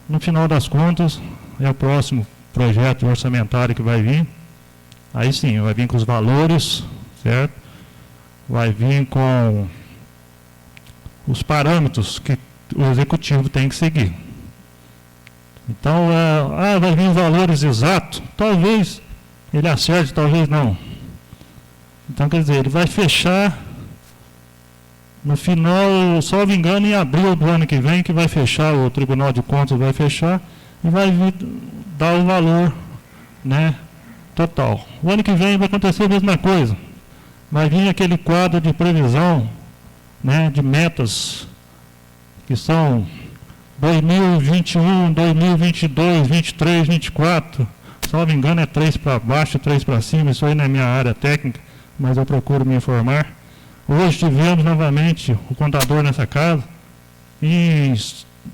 no final das contas, é o próximo projeto orçamentário que vai vir. Aí sim, vai vir com os valores, certo? Vai vir com os parâmetros que o Executivo tem que seguir. Então, vai vir valores exatos, talvez ele acerte, talvez não. Então, quer dizer, ele vai fechar no final, salvo engano, em abril do ano que vem, que vai fechar, o Tribunal de Contas vai fechar e vai dar o valor, né, total. O ano que vem vai acontecer a mesma coisa. Vai vir aquele quadro de previsão, né, de metas que são 2021, 2022, 23, 24, se não me engano é 3 para baixo, 3 para cima, isso aí não é minha área técnica, mas eu procuro me informar. Hoje tivemos novamente o contador nessa casa, e em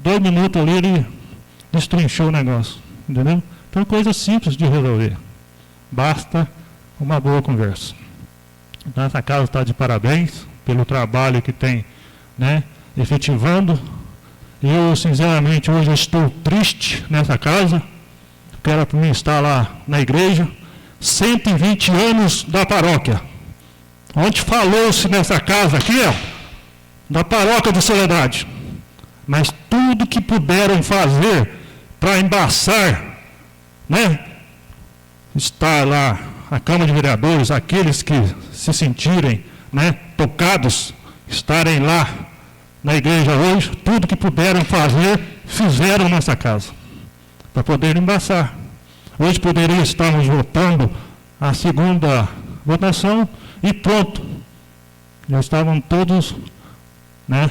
2 minutos ali ele destrinchou o negócio, entendeu? Então, coisa simples de resolver, basta uma boa conversa. Então, essa casa está de parabéns pelo trabalho que tem, né, efetivando. Eu, sinceramente, hoje estou triste nessa casa, quero para mim estar lá na igreja, 120 anos da paróquia. Onde falou-se nessa casa aqui, ó, da paróquia de Soledade. Mas tudo que puderam fazer para embaçar, né, estar lá a Câmara de Vereadores, aqueles que se sentirem, né, tocados, estarem lá na igreja hoje, tudo que puderam fazer, fizeram nessa casa, para poder embaçar. Hoje poderia estarmos votando a segunda votação e pronto. Já estavam todos, né,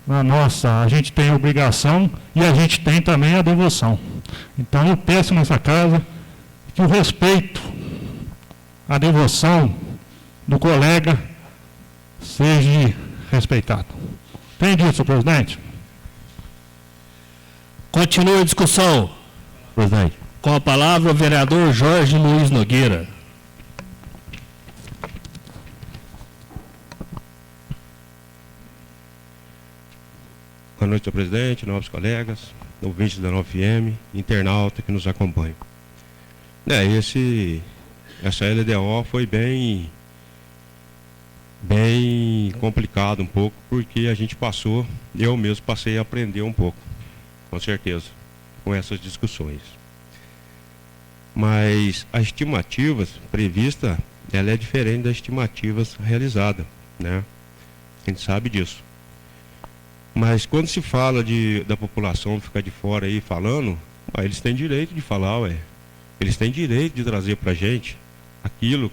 na nossa, a gente tem a obrigação e a gente tem também a devoção. Então eu peço nessa casa que o respeito, a devoção do colega seja respeitado. Entendi, senhor presidente? Continua a discussão. Presidente. Com a palavra o vereador Jorge Luiz Nogueira. Boa noite, senhor presidente, novos colegas, ouvintes da 9FM, internauta que nos acompanha. Essa LDO foi bem complicado um pouco, porque a gente eu mesmo passei a aprender um pouco, com certeza, com essas discussões. Mas as estimativas previstas, ela é diferente das estimativas realizadas, né? A gente sabe disso. Mas quando se fala da população ficar de fora aí falando, eles têm direito de falar, eles têm direito de trazer para a gente aquilo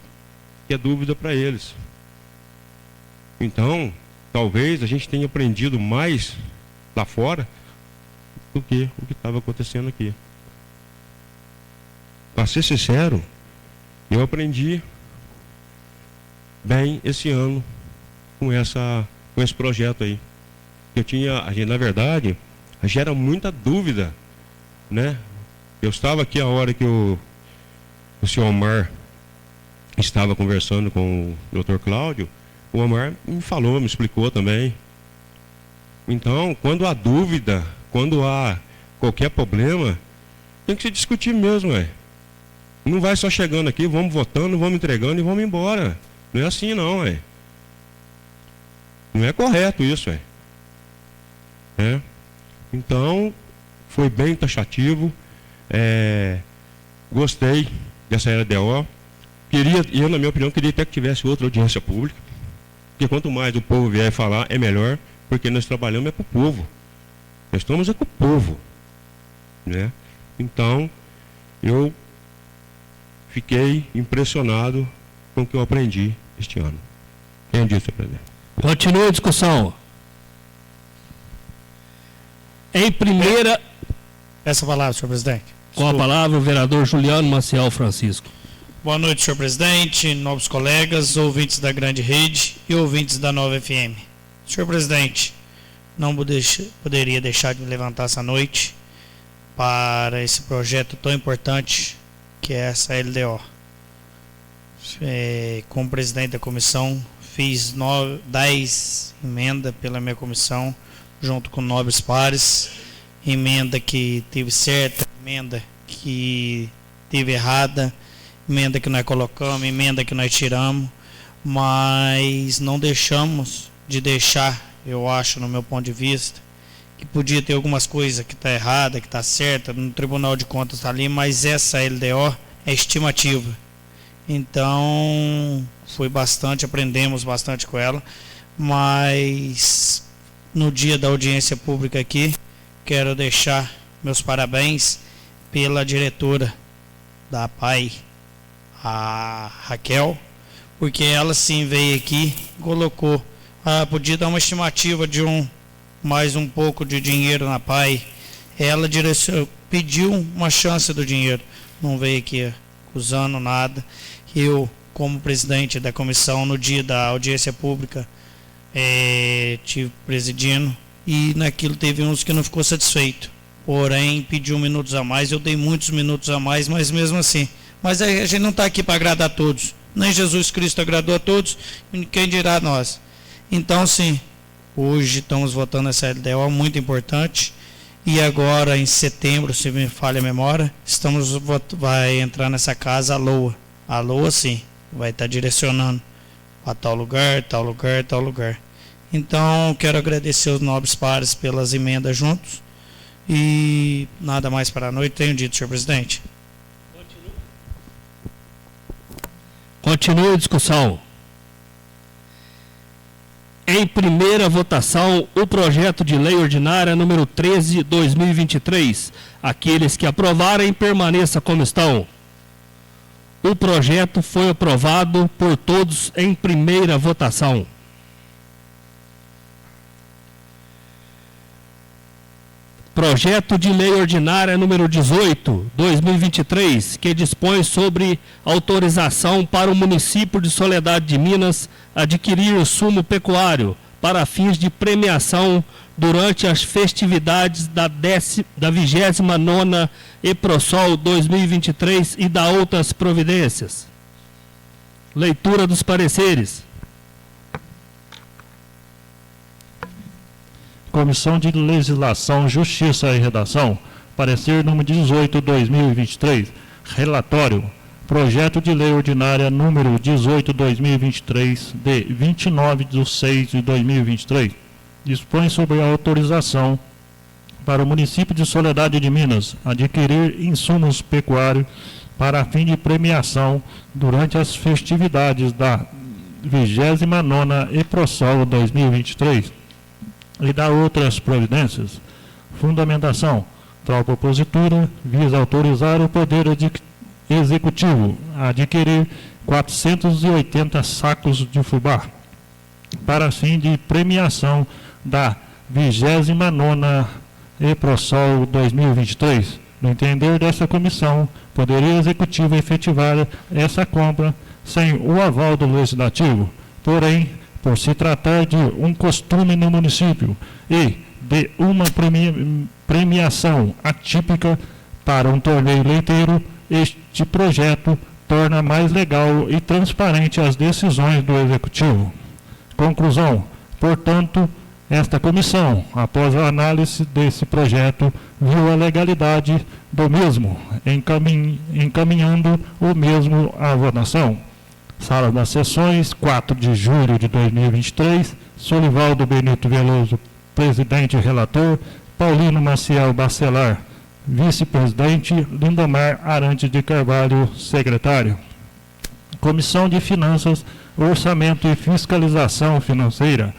que é dúvida para eles. Então, talvez a gente tenha aprendido mais lá fora do que o que estava acontecendo aqui. Para ser sincero, eu aprendi bem esse ano com esse projeto aí. Na verdade, gera muita dúvida, né? Eu estava aqui a hora que o senhor Omar estava conversando com o Dr. Cláudio, o Omar me explicou também. Então, quando há dúvida, quando há qualquer problema, tem que se discutir mesmo, Não vai só chegando aqui, vamos votando, vamos entregando e vamos embora. Não é assim não, Não é correto isso, Então, foi bem taxativo. Gostei dessa LDO. Eu, na minha opinião, queria até que tivesse outra audiência pública. Porque quanto mais o povo vier falar, é melhor, porque nós trabalhamos com o povo. Nós estamos com o povo. Né? Então, eu fiquei impressionado com o que eu aprendi este ano. Entendi, senhor presidente. Continua a discussão. Em primeira... Essa palavra, senhor presidente. Com a palavra o vereador Juliano Maciel Francisco. Boa noite, senhor presidente, novos colegas, ouvintes da Grande Rede e ouvintes da 9FM. Senhor presidente, não poderia deixar de me levantar essa noite para esse projeto tão importante que é essa LDO. Como presidente da comissão, fiz 10 emendas pela minha comissão, junto com nobres pares, emenda que teve certa, emenda que teve errada, emenda que nós colocamos, emenda que nós tiramos, mas não deixamos de deixar, eu acho, no meu ponto de vista, que podia ter algumas coisas que está errada, que está certa, no Tribunal de Contas está ali, mas essa LDO é estimativa. Então, aprendemos bastante com ela, mas no dia da audiência pública aqui, quero deixar meus parabéns pela diretora da APAI, a Raquel, porque ela sim veio aqui e colocou, podia dar uma estimativa de mais um pouco de dinheiro na PAI. Ela pediu uma chance do dinheiro, não veio aqui acusando nada. Eu, como presidente da comissão, no dia da audiência pública, tive presidindo, e naquilo teve uns que não ficou satisfeito, porém pediu minutos a mais. Eu dei muitos minutos a mais, mas mesmo assim, mas a gente não está aqui para agradar a todos, nem Jesus Cristo agradou a todos, quem dirá a nós. Então sim, hoje estamos votando essa LDO muito importante, e agora em setembro, se me falha a memória, vai entrar nessa casa a LOA sim, vai estar direcionando para tal lugar, tal lugar, tal lugar. Então, quero agradecer os nobres pares pelas emendas juntos. E nada mais para a noite. Tenho dito, senhor presidente. Continua a discussão. Em primeira votação, o projeto de lei ordinária número 13/2023. Aqueles que aprovarem, permaneça como estão. O projeto foi aprovado por todos em primeira votação. Projeto de lei ordinária número 18/2023, que dispõe sobre autorização para o município de Soledade de Minas adquirir o sumo pecuário para fins de premiação durante as festividades da 29ª EPROSOL 2023 e da outras providências. Leitura dos pareceres. Comissão de Legislação, Justiça e Redação. Parecer número 18/2023. Relatório. Projeto de lei ordinária número 18/2023, de 29/6/2023. Dispõe sobre a autorização para o município de Soledade de Minas adquirir insumos pecuários para fim de premiação durante as festividades da 29ª EPROSOL 2023 e da outras providências. Fundamentação. Tal propositura visa autorizar o Poder Executivo a adquirir 480 sacos de fubá para fim de premiação da 29ª EPROSOL 2023. No entender dessa comissão, o Poder Executivo efetivar essa compra sem o aval do Legislativo, porém, por se tratar de um costume no município e de uma premiação atípica para um torneio leiteiro, este projeto torna mais legal e transparente as decisões do Executivo. Conclusão. Portanto, esta comissão, após a análise desse projeto, viu a legalidade do mesmo, encaminhando o mesmo à votação. Sala das Sessões, 4 de julho de 2023, Solivaldo Benito Veloso, presidente e relator, Paulino Maciel Bacelar, vice-presidente, Lindomar Arantes de Carvalho, secretário. Comissão de Finanças, Orçamento e Fiscalização Financeira.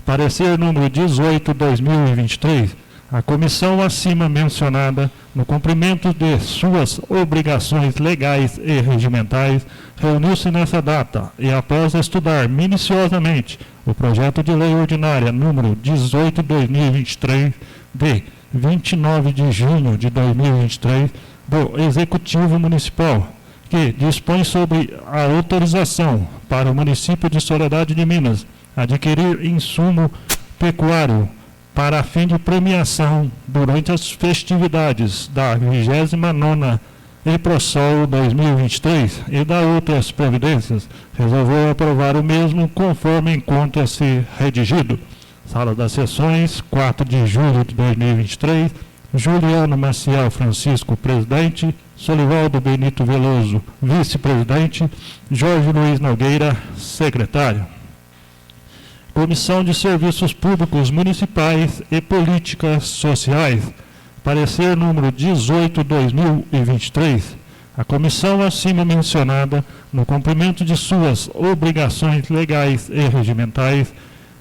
Parecer número 18/2023. A comissão acima mencionada, no cumprimento de suas obrigações legais e regimentais, reuniu-se nessa data e, após estudar minuciosamente o projeto de lei ordinária número 18/2023, de 29 de junho de 2023, do Executivo Municipal, que dispõe sobre a autorização para o município de Soledade de Minas adquirir insumo pecuário para fim de premiação durante as festividades da 29ª EPROSOL 2023 e da outras providências, resolveu aprovar o mesmo conforme encontra-se redigido. Sala das Sessões, 4 de julho de 2023, Juliano Maciel Francisco, presidente, Solivaldo Benito Veloso, vice-presidente, Jorge Luiz Nogueira, secretário. Comissão de Serviços Públicos Municipais e Políticas Sociais. Parecer número 18/2023. A comissão acima mencionada, no cumprimento de suas obrigações legais e regimentais,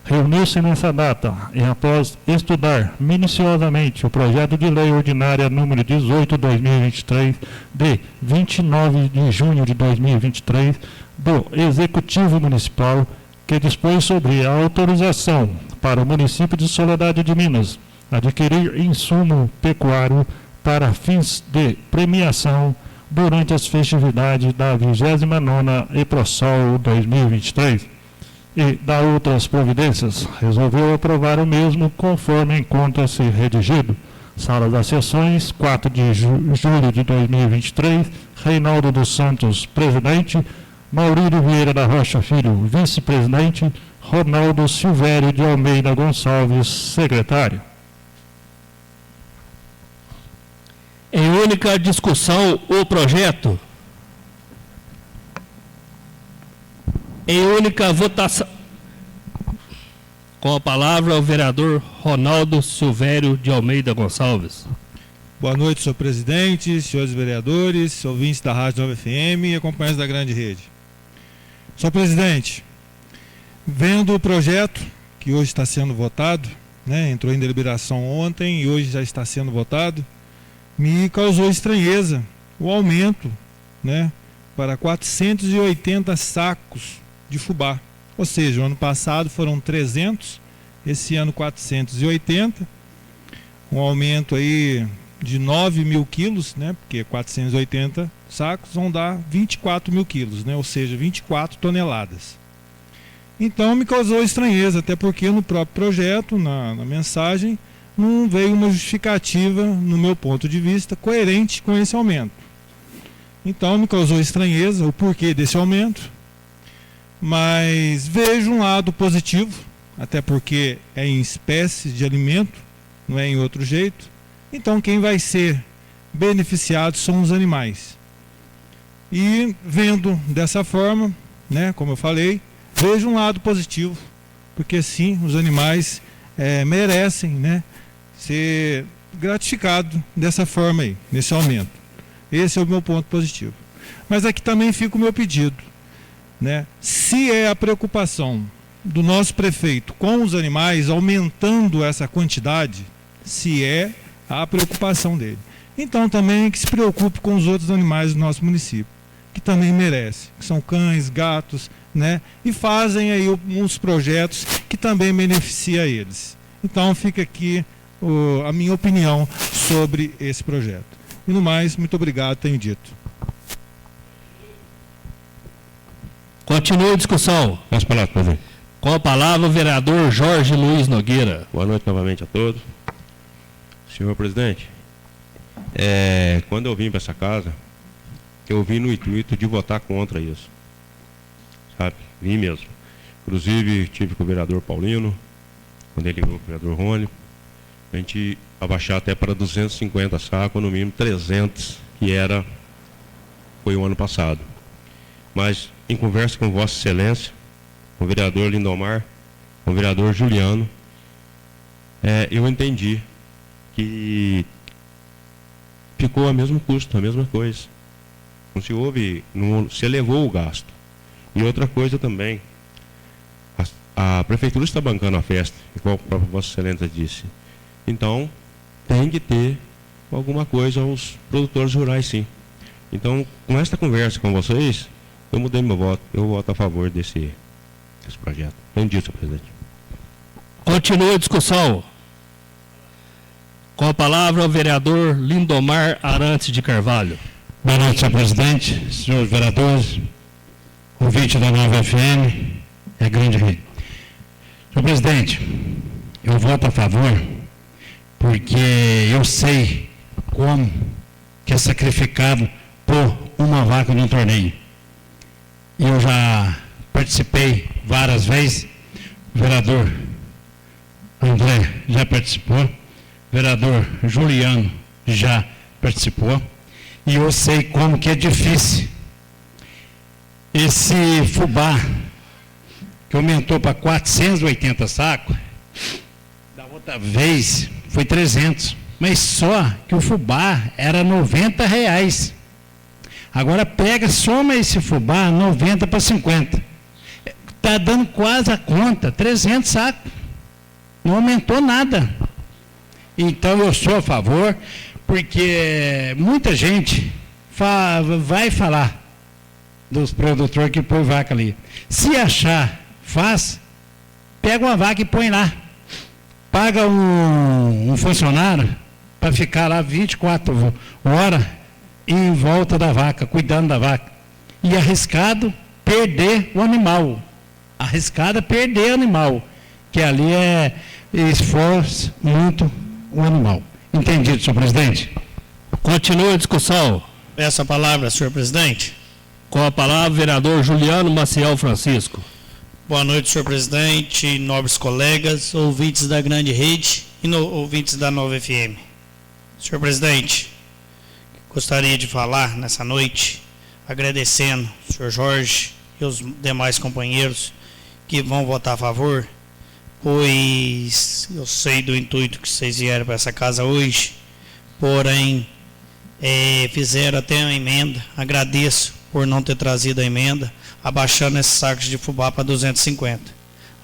reuniu-se nessa data e, após estudar minuciosamente o projeto de lei ordinária número 18/2023, de 29 de junho de 2023, do Executivo Municipal, que dispõe sobre a autorização para o município de Soledade de Minas adquirir insumo pecuário para fins de premiação durante as festividades da 29ª EPROSOL 2023 e da outras providências, resolveu aprovar o mesmo conforme encontra-se redigido. Sala das Sessões, 4 de julho de 2023, Reinaldo dos Santos, presidente, Maurílio Vieira da Rocha Filho, vice-presidente, Ronaldo Silvério de Almeida Gonçalves, secretário. Em única discussão, o projeto. Em única votação. Com a palavra, o vereador Ronaldo Silvério de Almeida Gonçalves. Boa noite, senhor presidente, senhores vereadores, ouvintes da Rádio Nova FM e acompanhantes da grande rede. Senhor presidente, vendo o projeto que hoje está sendo votado, entrou em deliberação ontem e hoje já está sendo votado, me causou estranheza o aumento para 480 sacos de fubá. Ou seja, o ano passado foram 300, esse ano 480, um aumento aí de 9 mil quilos, porque 480 sacos vão dar 24 mil quilos, ou seja, 24 toneladas. Então me causou estranheza, até porque no próprio projeto, na mensagem, não veio uma justificativa, no meu ponto de vista, coerente com esse aumento. Então me causou estranheza o porquê desse aumento, mas vejo um lado positivo, até porque é em espécie de alimento, não é em outro jeito. Então quem vai ser beneficiado são os animais. E vendo dessa forma, como eu falei, vejo um lado positivo, porque sim, os animais merecem ser gratificados dessa forma aí, nesse aumento. Esse é o meu ponto positivo. Mas aqui também fica o meu pedido. Se é a preocupação do nosso prefeito com os animais, aumentando essa quantidade, se é a preocupação dele, então também que se preocupe com os outros animais do nosso município, que também merecem, que são cães, gatos, e fazem aí uns projetos que também beneficiam eles. Então fica aqui a minha opinião sobre esse projeto. E no mais, muito obrigado, tenho dito. Continua a discussão. Peço palavra, presidente. Com a palavra, o vereador Jorge Luiz Nogueira. Boa noite novamente a todos. Senhor presidente, quando eu vim para essa casa, eu vim no intuito de votar contra isso. Sabe? Vim mesmo. Inclusive, tive com o vereador Paulino, quando ele ligou com o vereador Rony, a gente abaixar até para 250 sacos, no mínimo 300, que foi o ano passado. Mas, em conversa com Vossa Excelência, com o vereador Lindomar, com o vereador Juliano, eu entendi que ficou a mesmo custo, a mesma coisa. Não se elevou o gasto. E outra coisa também, a prefeitura está bancando a festa, igual a própria Vossa Excelência disse. Então, tem que ter alguma coisa aos produtores rurais, sim. Então, com esta conversa com vocês, eu mudei meu voto. Eu voto a favor desse projeto. Entendi, senhor presidente. Continua a discussão. Com a palavra, o vereador Lindomar Arantes de Carvalho. Boa noite, senhor presidente, senhores vereadores, ouvinte da Nova FM, grande rede. Senhor presidente, eu voto a favor porque eu sei como que é sacrificado por uma vaca num torneio. Eu já participei várias vezes, o vereador André já participou, o vereador Juliano já participou, e eu sei como que é difícil. Esse fubá, que aumentou para 480 sacos, da outra vez foi 300, mas só que o fubá era R$90. Agora pega, soma esse fubá, 90 para 50. Está dando quase a conta, 300 sacos. Não aumentou nada. Então eu sou a favor, porque muita gente vai falar dos produtores que põe vaca ali. Se achar pega uma vaca e põe lá. Paga um funcionário para ficar lá 24 horas em volta da vaca, cuidando da vaca. E arriscado perder o animal. Arriscado perder o animal. Que ali esforça muito o animal. Entendido, senhor presidente? Continua a discussão. Peço a palavra, senhor presidente. Com a palavra, vereador Juliano Maciel Francisco. Boa noite, senhor presidente, nobres colegas, ouvintes da Grande Rede e ouvintes da Nova FM. Senhor presidente, gostaria de falar nessa noite, agradecendo o senhor Jorge e os demais companheiros que vão votar a favor, pois eu sei do intuito que vocês vieram para essa casa hoje, porém fizeram até uma emenda. Agradeço por não ter trazido a emenda, abaixando esses sacos de fubá para 250.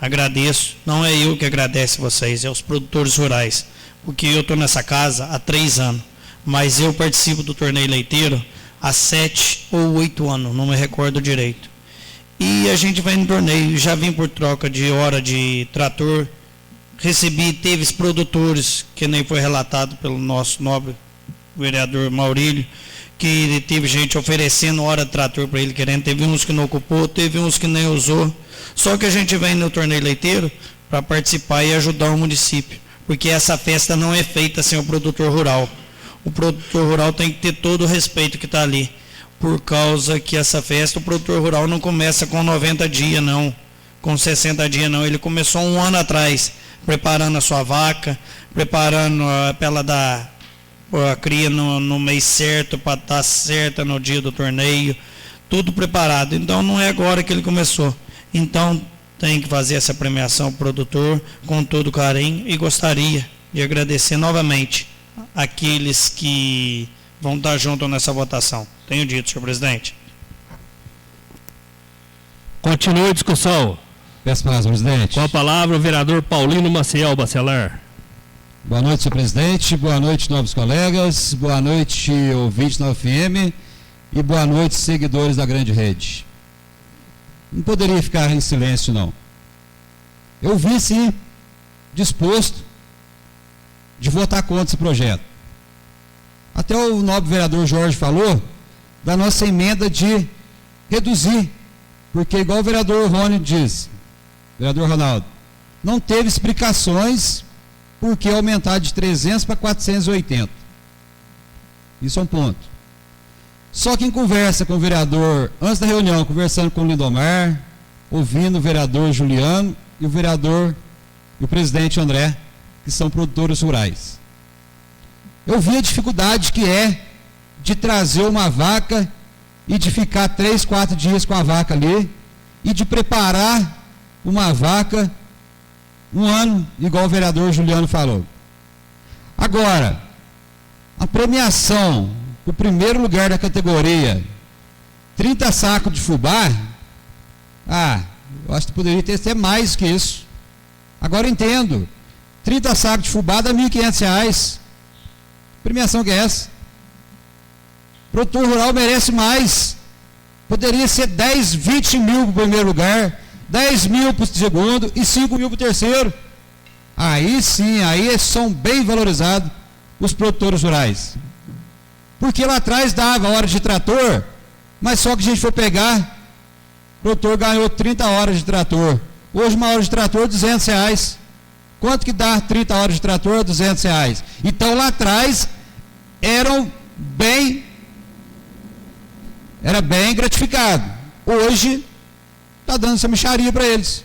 Agradeço, não é eu que agradeço vocês, é os produtores rurais, porque eu estou nessa casa há 3 anos, mas eu participo do torneio leiteiro há 7 ou 8 anos, não me recordo direito. E a gente vai no torneio, já vim por troca de hora de trator, teve os produtores, que nem foi relatado pelo nosso nobre vereador Maurílio, que teve gente oferecendo hora de trator para ele querendo, teve uns que não ocupou, teve uns que nem usou. Só que a gente vem no torneio leiteiro para participar e ajudar o município, porque essa festa não é feita sem o produtor rural. O produtor rural tem que ter todo o respeito que está ali, por causa que essa festa, o produtor rural não começa com 90 dias não, com 60 dias não, ele começou 1 ano atrás, preparando a sua vaca, preparando para ela dar a cria no mês certo, para estar certa no dia do torneio, tudo preparado. Então não é agora que ele começou. Então tem que fazer essa premiação ao produtor com todo carinho, e gostaria de agradecer novamente aqueles que vão estar junto nessa votação. Tenho dito, senhor presidente. Continua a discussão. Peço palavra, presidente. Com a palavra, o vereador Paulino Maciel Bacelar. Boa noite, senhor presidente. Boa noite, novos colegas. Boa noite, ouvintes da UFM. E boa noite, seguidores da Grande Rede. Não poderia ficar em silêncio, não. Eu vi, sim, disposto de votar contra esse projeto. Até o nobre vereador Jorge falou da nossa emenda de reduzir, porque igual o vereador Rony diz, vereador Ronaldo, não teve explicações por que aumentar de 300 para 480. Isso é um ponto. Só que em conversa com o vereador, antes da reunião, conversando com o Lindomar, ouvindo o vereador Juliano e o vereador e o presidente André, que são produtores rurais, eu vi a dificuldade que é de trazer uma vaca e de ficar 3, 4 dias com a vaca ali e de preparar uma vaca 1 ano, igual o vereador Juliano falou. Agora, a premiação, o primeiro lugar da categoria, 30 sacos de fubá, eu acho que poderia ter até mais que isso. Agora eu entendo, 30 sacos de fubá dá R$ 1.500. Premiação que é essa? O produtor rural merece mais. Poderia ser 10, 20 mil para o primeiro lugar, 10 mil para o segundo e 5 mil para o terceiro. Aí sim, aí são bem valorizados os produtores rurais. Porque lá atrás dava hora de trator, mas só que a gente for pegar, o produtor ganhou 30 horas de trator. Hoje uma hora de trator é R$200. Quanto que dá 30 horas de trator? R$200. Então lá atrás era bem gratificado. Hoje está dando essa mixaria para eles.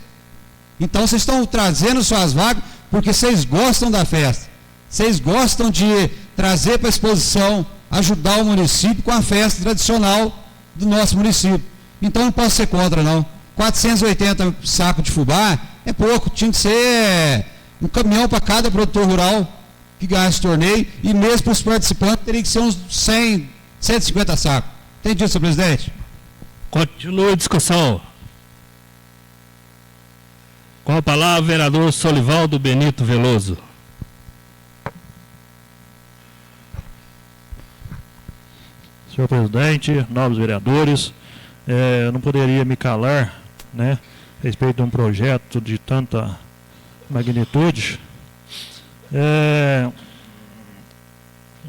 Então vocês estão trazendo suas vagas porque vocês gostam da festa. Vocês gostam de trazer para a exposição, ajudar o município com a festa tradicional do nosso município. Então não posso ser contra, não. 480 sacos de fubá é pouco, tinha que ser um caminhão para cada produtor rural que ganha esse torneio, e mesmo para os participantes teria que ser uns 100, 150 sacos. Entendido, senhor presidente? Continua a discussão. Com a palavra, o vereador Solivaldo Benito Veloso. Senhor presidente, novos vereadores, eu não poderia me calar, né, a respeito de um projeto de tanta magnitude.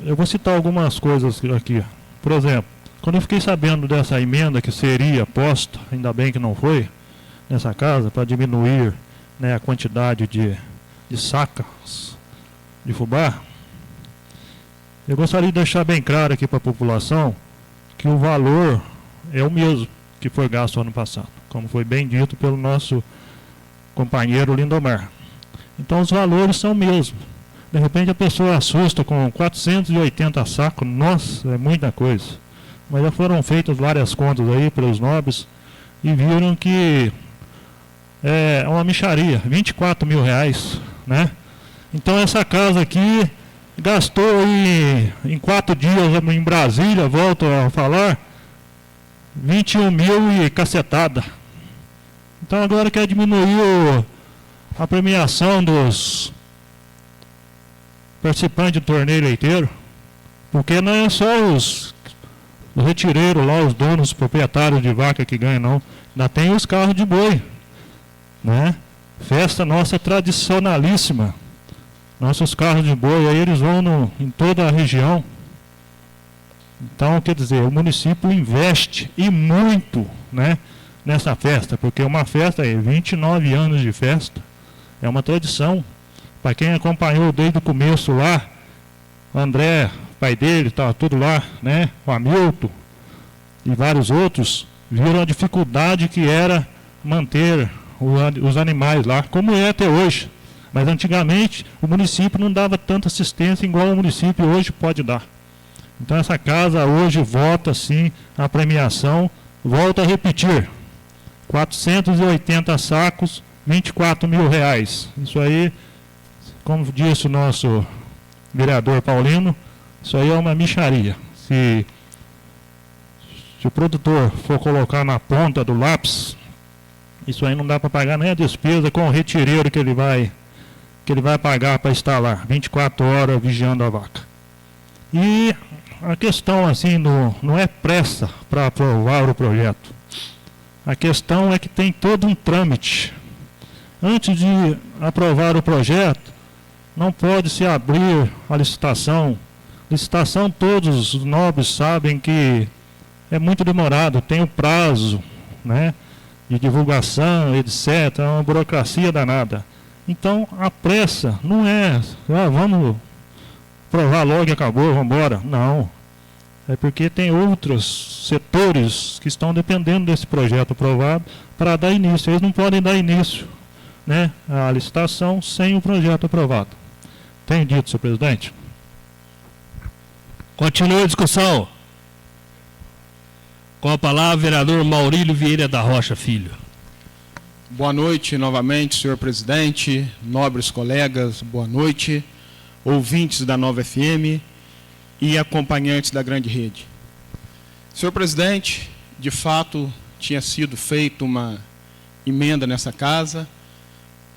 Eu vou citar algumas coisas aqui. Por exemplo, quando eu fiquei sabendo dessa emenda que seria posta, ainda bem que não foi, nessa casa, para diminuir, né, a quantidade de sacas de fubá, eu gostaria de deixar bem claro aqui para a população que o valor é o mesmo que foi gasto ano passado, como foi bem dito pelo nosso companheiro Lindomar. Então os valores são o mesmo. De repente a pessoa assusta com 480 sacos, nossa, é muita coisa. Mas já foram feitas várias contas aí pelos nobres e viram que é uma mixaria, 24 mil reais, né? Então essa casa aqui gastou aí, em 4 dias em Brasília, volto a falar, 21 mil e cacetada. Então agora quer diminuir a premiação dos participantes do torneio leiteiro, porque não é só os retireiros lá, os donos, os proprietários de vaca que ganham, não. Ainda tem os carros de boi, né? Festa nossa tradicionalíssima. Nossos carros de boi aí, eles vão em toda a região. Então, quer dizer, o município investe e muito, né, nessa festa, porque uma festa é 29 anos de festa, é uma tradição. Para quem acompanhou desde o começo lá, o André, pai dele, estava tudo lá, né, o Hamilton e vários outros, viram a dificuldade que era manter os animais lá, como é até hoje. Mas antigamente o município não dava tanta assistência igual o município hoje pode dar. Então essa casa hoje volta sim a premiação, volta a repetir, 480 sacos, 24 mil reais. Isso aí, como disse o nosso vereador Paulino, isso aí é uma mixaria. Se o produtor for colocar na ponta do lápis, isso aí não dá para pagar nem a despesa com o retireiro que ele vai pagar para estar lá, 24 horas vigiando a vaca. E a questão assim não é pressa para aprovar o projeto. A questão é que tem todo um trâmite. Antes de aprovar o projeto, não pode se abrir a licitação. Licitação, todos os nobres sabem que é muito demorado, tem o prazo, né, de divulgação, etc. É uma burocracia danada. Então, a pressa não é, vamos aprovar logo e acabou, vamos embora. Não. É porque tem outros setores que estão dependendo desse projeto aprovado para dar início. Eles não podem dar início, né, à licitação sem o projeto aprovado. Tem dito, senhor presidente? Continua a discussão. Com a palavra, vereador Maurílio Vieira da Rocha Filho. Boa noite novamente, senhor presidente, nobres colegas, boa noite, ouvintes da Nova FM e acompanhantes da grande rede. Senhor presidente, de fato, tinha sido feita uma emenda nessa casa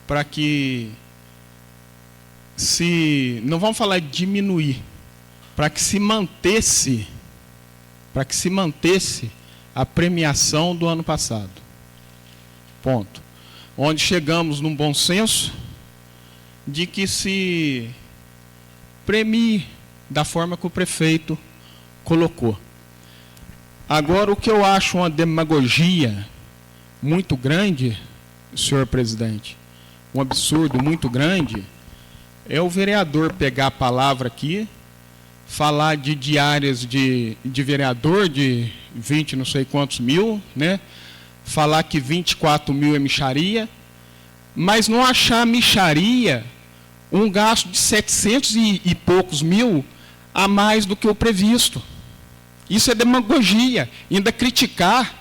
para que não vamos falar de diminuir, para que se mantesse a premiação do ano passado. Ponto. Onde chegamos num bom senso de que se premie da forma que o prefeito colocou. Agora, o que eu acho uma demagogia muito grande, senhor presidente, um absurdo muito grande, é o vereador pegar a palavra aqui, falar de diárias de vereador de 20 não sei quantos mil, né? Falar que 24 mil é mixaria, mas não achar mixaria um gasto de 700 e poucos mil a mais do que o previsto. Isso é demagogia. Ainda criticar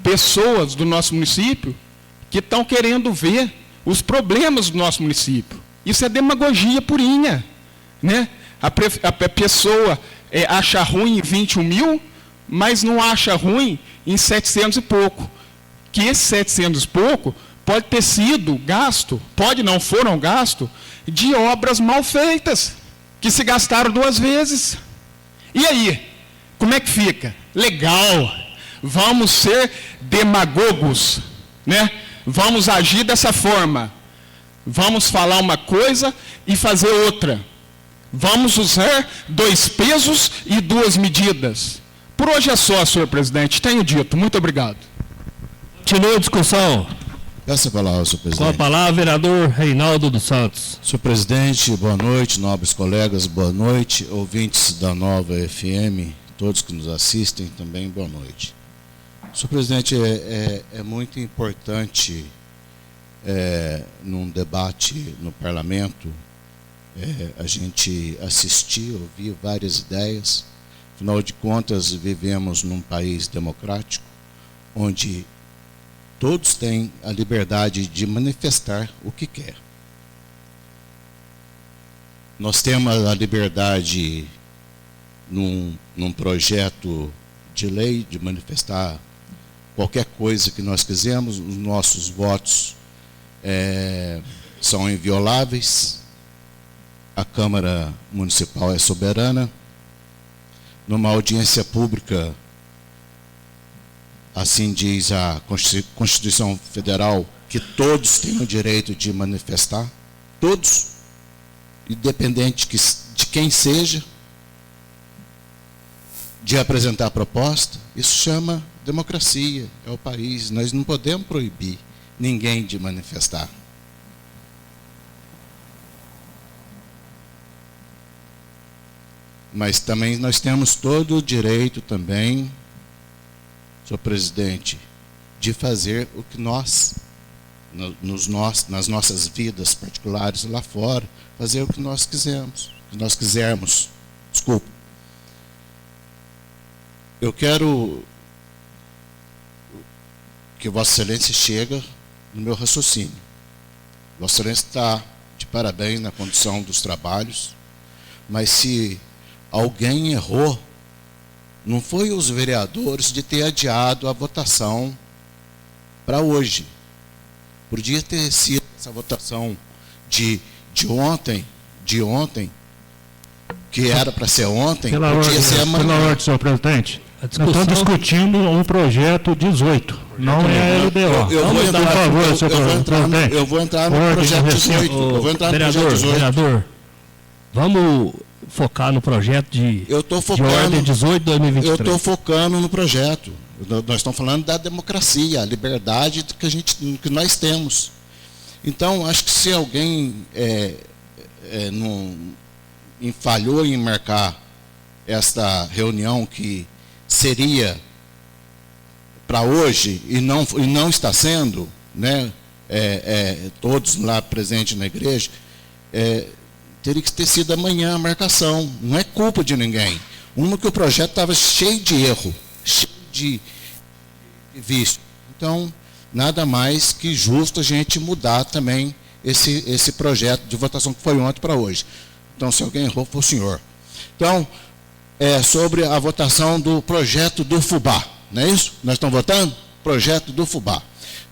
pessoas do nosso município que estão querendo ver os problemas do nosso município. Isso é demagogia purinha, né? A pessoa acha ruim em 21 mil, mas não acha ruim em 700 e pouco. Que esses 700 e pouco pode ter sido gasto, não foram gasto, de obras mal feitas, que se gastaram 2 vezes. E aí, como é que fica? Legal, vamos ser demagogos, né? Vamos agir dessa forma. Vamos falar uma coisa e fazer outra. Vamos usar 2 pesos e 2 medidas. Por hoje é só, senhor presidente. Tenho dito. Muito obrigado. Continua a discussão. Peço a palavra, senhor presidente. Com a palavra, vereador Reinaldo dos Santos. Senhor presidente, boa noite, nobres colegas, boa noite, ouvintes da Nova FM, todos que nos assistem também, boa noite. Senhor presidente, é muito importante, num debate no parlamento, a gente assistir, ouvir várias ideias. Afinal de contas, vivemos num país democrático, onde todos têm a liberdade de manifestar o que quer. Nós temos a liberdade, num projeto de lei, de manifestar qualquer coisa que nós quisermos. Os nossos votos são invioláveis. A Câmara Municipal é soberana. Numa audiência pública, assim diz a Constituição Federal, que todos têm o direito de manifestar, todos, independente de quem seja, de apresentar proposta. Isso chama democracia, é o país. Nós não podemos proibir ninguém de manifestar. Mas também nós temos todo o direito também, senhor presidente, de fazer o que nós, nas nossas vidas particulares lá fora, fazer o que nós quisermos. Desculpa. Eu quero que Vossa Excelência chegue no meu raciocínio. Vossa Excelência está de parabéns na condução dos trabalhos, mas se alguém errou, não foi os vereadores de ter adiado a votação para hoje. Podia ter sido essa votação de ontem, que era para ser ontem, pela podia ser amanhã. Pela ordem, senhor presidente. Nós estamos discutindo um projeto 18, não é a LDO. Eu vou entrar no projeto 18. Eu vou entrar no projeto 18. Vereador, vamos focar no projeto de ordem 18 de 2023. Eu estou focando no projeto. Nós estamos falando da democracia, a liberdade que nós temos. Então, acho que se alguém falhou em marcar esta reunião que seria para hoje e não está sendo, né, todos lá presentes na igreja, teria que ter sido amanhã a marcação. Não é culpa de ninguém. Que o projeto estava cheio de erro, cheio de vício. Então, nada mais que justo a gente mudar também esse projeto de votação que foi ontem para hoje. Então, se alguém errou, foi o senhor. Então, sobre a votação do projeto do FUBA, não é isso? Nós estamos votando? Projeto do FUBA.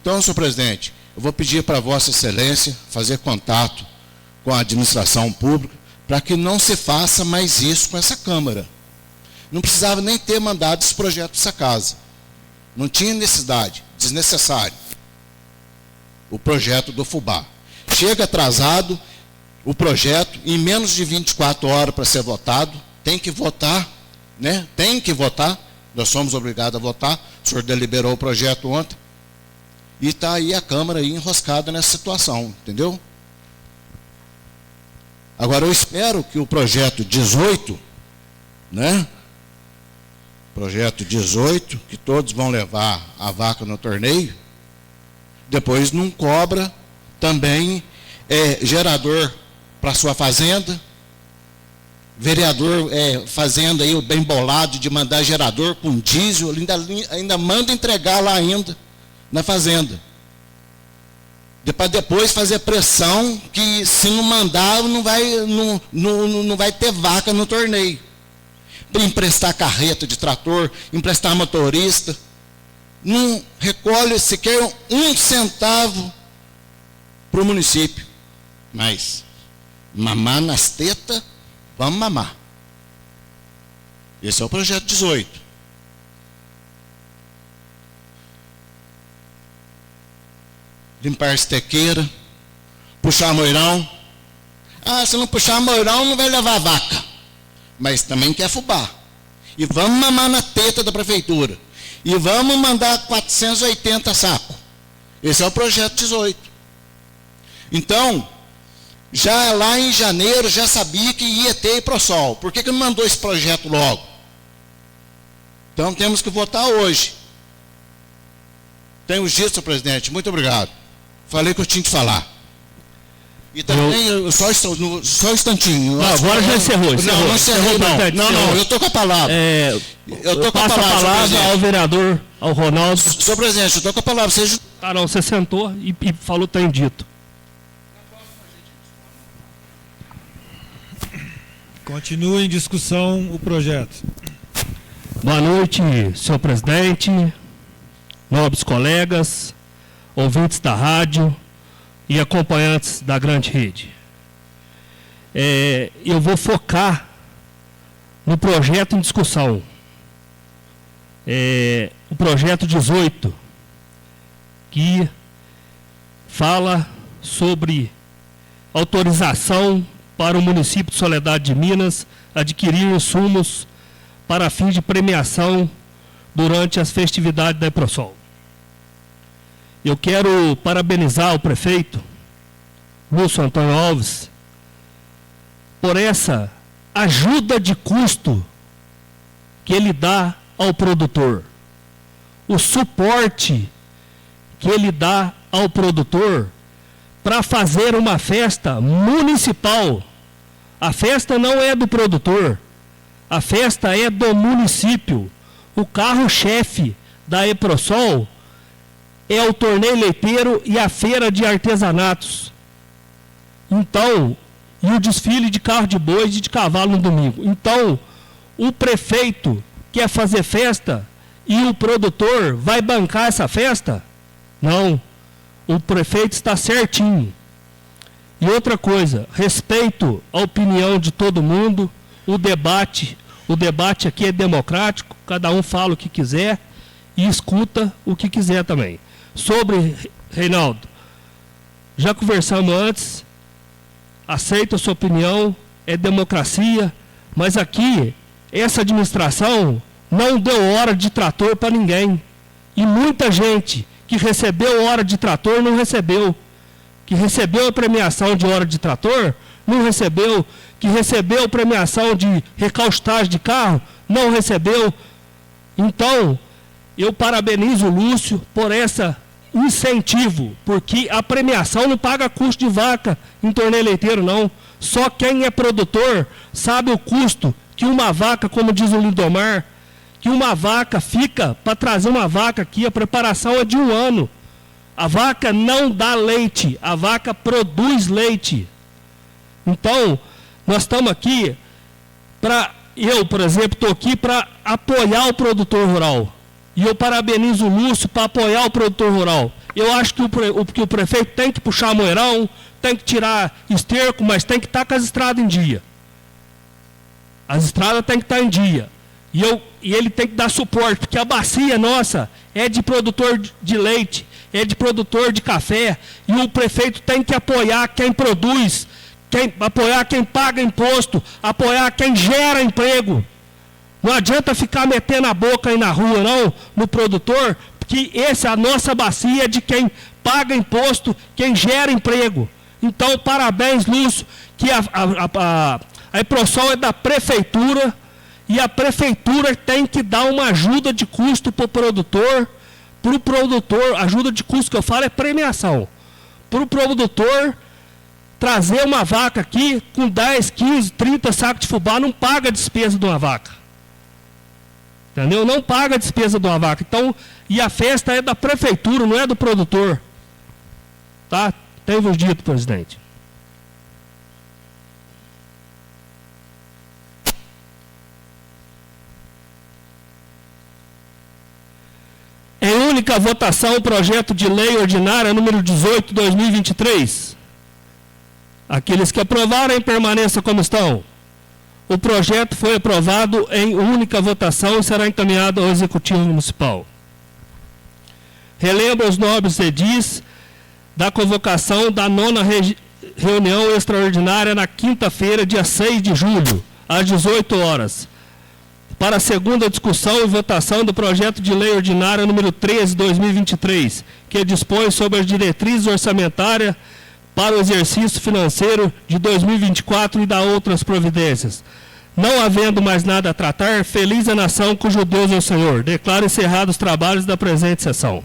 Então, senhor presidente, eu vou pedir para Vossa Excelência fazer contato com a administração pública, para que não se faça mais isso com essa Câmara. Não precisava nem ter mandado esse projeto para essa casa. Não tinha necessidade, desnecessário. O projeto do FUBA. Chega atrasado o projeto, em menos de 24 horas para ser votado, tem que votar, né? Tem que votar, nós somos obrigados a votar, o senhor deliberou o projeto ontem, e está aí a Câmara aí enroscada nessa situação, entendeu? Agora, eu espero que o projeto 18, né? Projeto 18, que todos vão levar a vaca no torneio, depois não cobra também gerador para sua fazenda, vereador fazendo aí o bem bolado de mandar gerador com diesel, ainda manda entregar lá ainda, na fazenda. Para depois fazer pressão que se não mandar não vai ter vaca no torneio. Para emprestar carreta de trator, emprestar motorista, não recolhe sequer 1 centavo para o município. Mas mamar nas tetas, vamos mamar. Esse é o projeto 18. limpar estequeira, puxar moirão. Ah, se não puxar moirão, não vai levar vaca. Mas também quer fubá. E vamos mamar na teta da prefeitura. E vamos mandar 480 sacos. Esse é o projeto 18. Então, já lá em janeiro, já sabia que ia ter Iprosol. Por que não mandou esse projeto logo? Então, temos que votar hoje. Tem urgência, senhor presidente. Muito obrigado. Falei que eu tinha que falar. E também, só um instantinho. Não, agora já encerrou. Não encerrei, não. Não, eu estou com a palavra. Eu estou com a palavra ao vereador, ao Ronaldo. Senhor presidente, eu estou com a palavra. Você sentou e falou, tem dito. Continua em discussão o projeto. Boa noite, senhor presidente, nobres colegas, ouvintes da rádio e acompanhantes da grande rede. Eu vou focar no projeto em discussão. O projeto 18, que fala sobre autorização para o município de Soledade de Minas adquirir insumos para fins de premiação durante as festividades da Iprosol. Eu quero parabenizar o prefeito Lúcio Antônio Alves por essa ajuda de custo que ele dá ao produtor, o suporte que ele dá ao produtor para fazer uma festa municipal. A festa não é do produtor, a festa é do município. O carro-chefe da Iprosol é o torneio leiteiro e a feira de artesanatos. Então, e o desfile de carro de bois e de cavalo no domingo. Então, o prefeito quer fazer festa e o produtor vai bancar essa festa? Não. O prefeito está certinho. E outra coisa, respeito a opinião de todo mundo, o debate aqui é democrático, cada um fala o que quiser e escuta o que quiser também. Sobre, Reinaldo, já conversamos antes, aceito a sua opinião, é democracia, mas aqui, essa administração não deu hora de trator para ninguém. E muita gente que recebeu hora de trator não recebeu. Que recebeu a premiação de hora de trator, não recebeu. Que recebeu premiação de recaustagem de carro, não recebeu. Então, eu parabenizo o Lúcio por esse incentivo, porque a premiação não paga custo de vaca em torneio leiteiro, não. Só quem é produtor sabe o custo que uma vaca, como diz o Lindomar, que uma vaca fica, para trazer uma vaca aqui, a preparação é de 1 ano. A vaca não dá leite, a vaca produz leite. Então, nós estamos aqui eu, por exemplo, estou aqui para apoiar o produtor rural. E eu parabenizo o Lúcio para apoiar o produtor rural. Eu acho que o prefeito tem que puxar moeirão, tem que tirar esterco, mas tem que estar com as estradas em dia. As estradas têm que estar em dia. E ele tem que dar suporte, porque a bacia nossa é de produtor de leite, é de produtor de café, e o prefeito tem que apoiar quem produz, apoiar quem paga imposto, apoiar quem gera emprego. Não adianta ficar metendo a boca aí na rua, não, no produtor, porque a nossa bacia é de quem paga imposto, quem gera emprego. Então, parabéns, Lúcio, que a Iprosol é da prefeitura, e a prefeitura tem que dar uma ajuda de custo para o produtor, ajuda de custo que eu falo é premiação. Para o produtor trazer uma vaca aqui com 10, 15, 30 sacos de fubá, não paga a despesa de uma vaca. Entendeu? Não paga a despesa de uma vaca. Então, e a festa é da prefeitura, não é do produtor. Tá? Tenho dito, presidente. Em única votação, o projeto de lei ordinária número 18/2023. Aqueles que aprovarem, permaneçam como estão. O projeto foi aprovado em única votação e será encaminhado ao Executivo Municipal. Relembro aos nobres edis da convocação da 9ª reunião extraordinária na quinta-feira, dia 6 de julho, às 18 horas, para a segunda discussão e votação do projeto de lei ordinária número 13/2023, que dispõe sobre as diretrizes orçamentárias para o exercício financeiro de 2024 e da outras providências. Não havendo mais nada a tratar, feliz a nação cujo Deus é o Senhor. Declaro encerrados os trabalhos da presente sessão.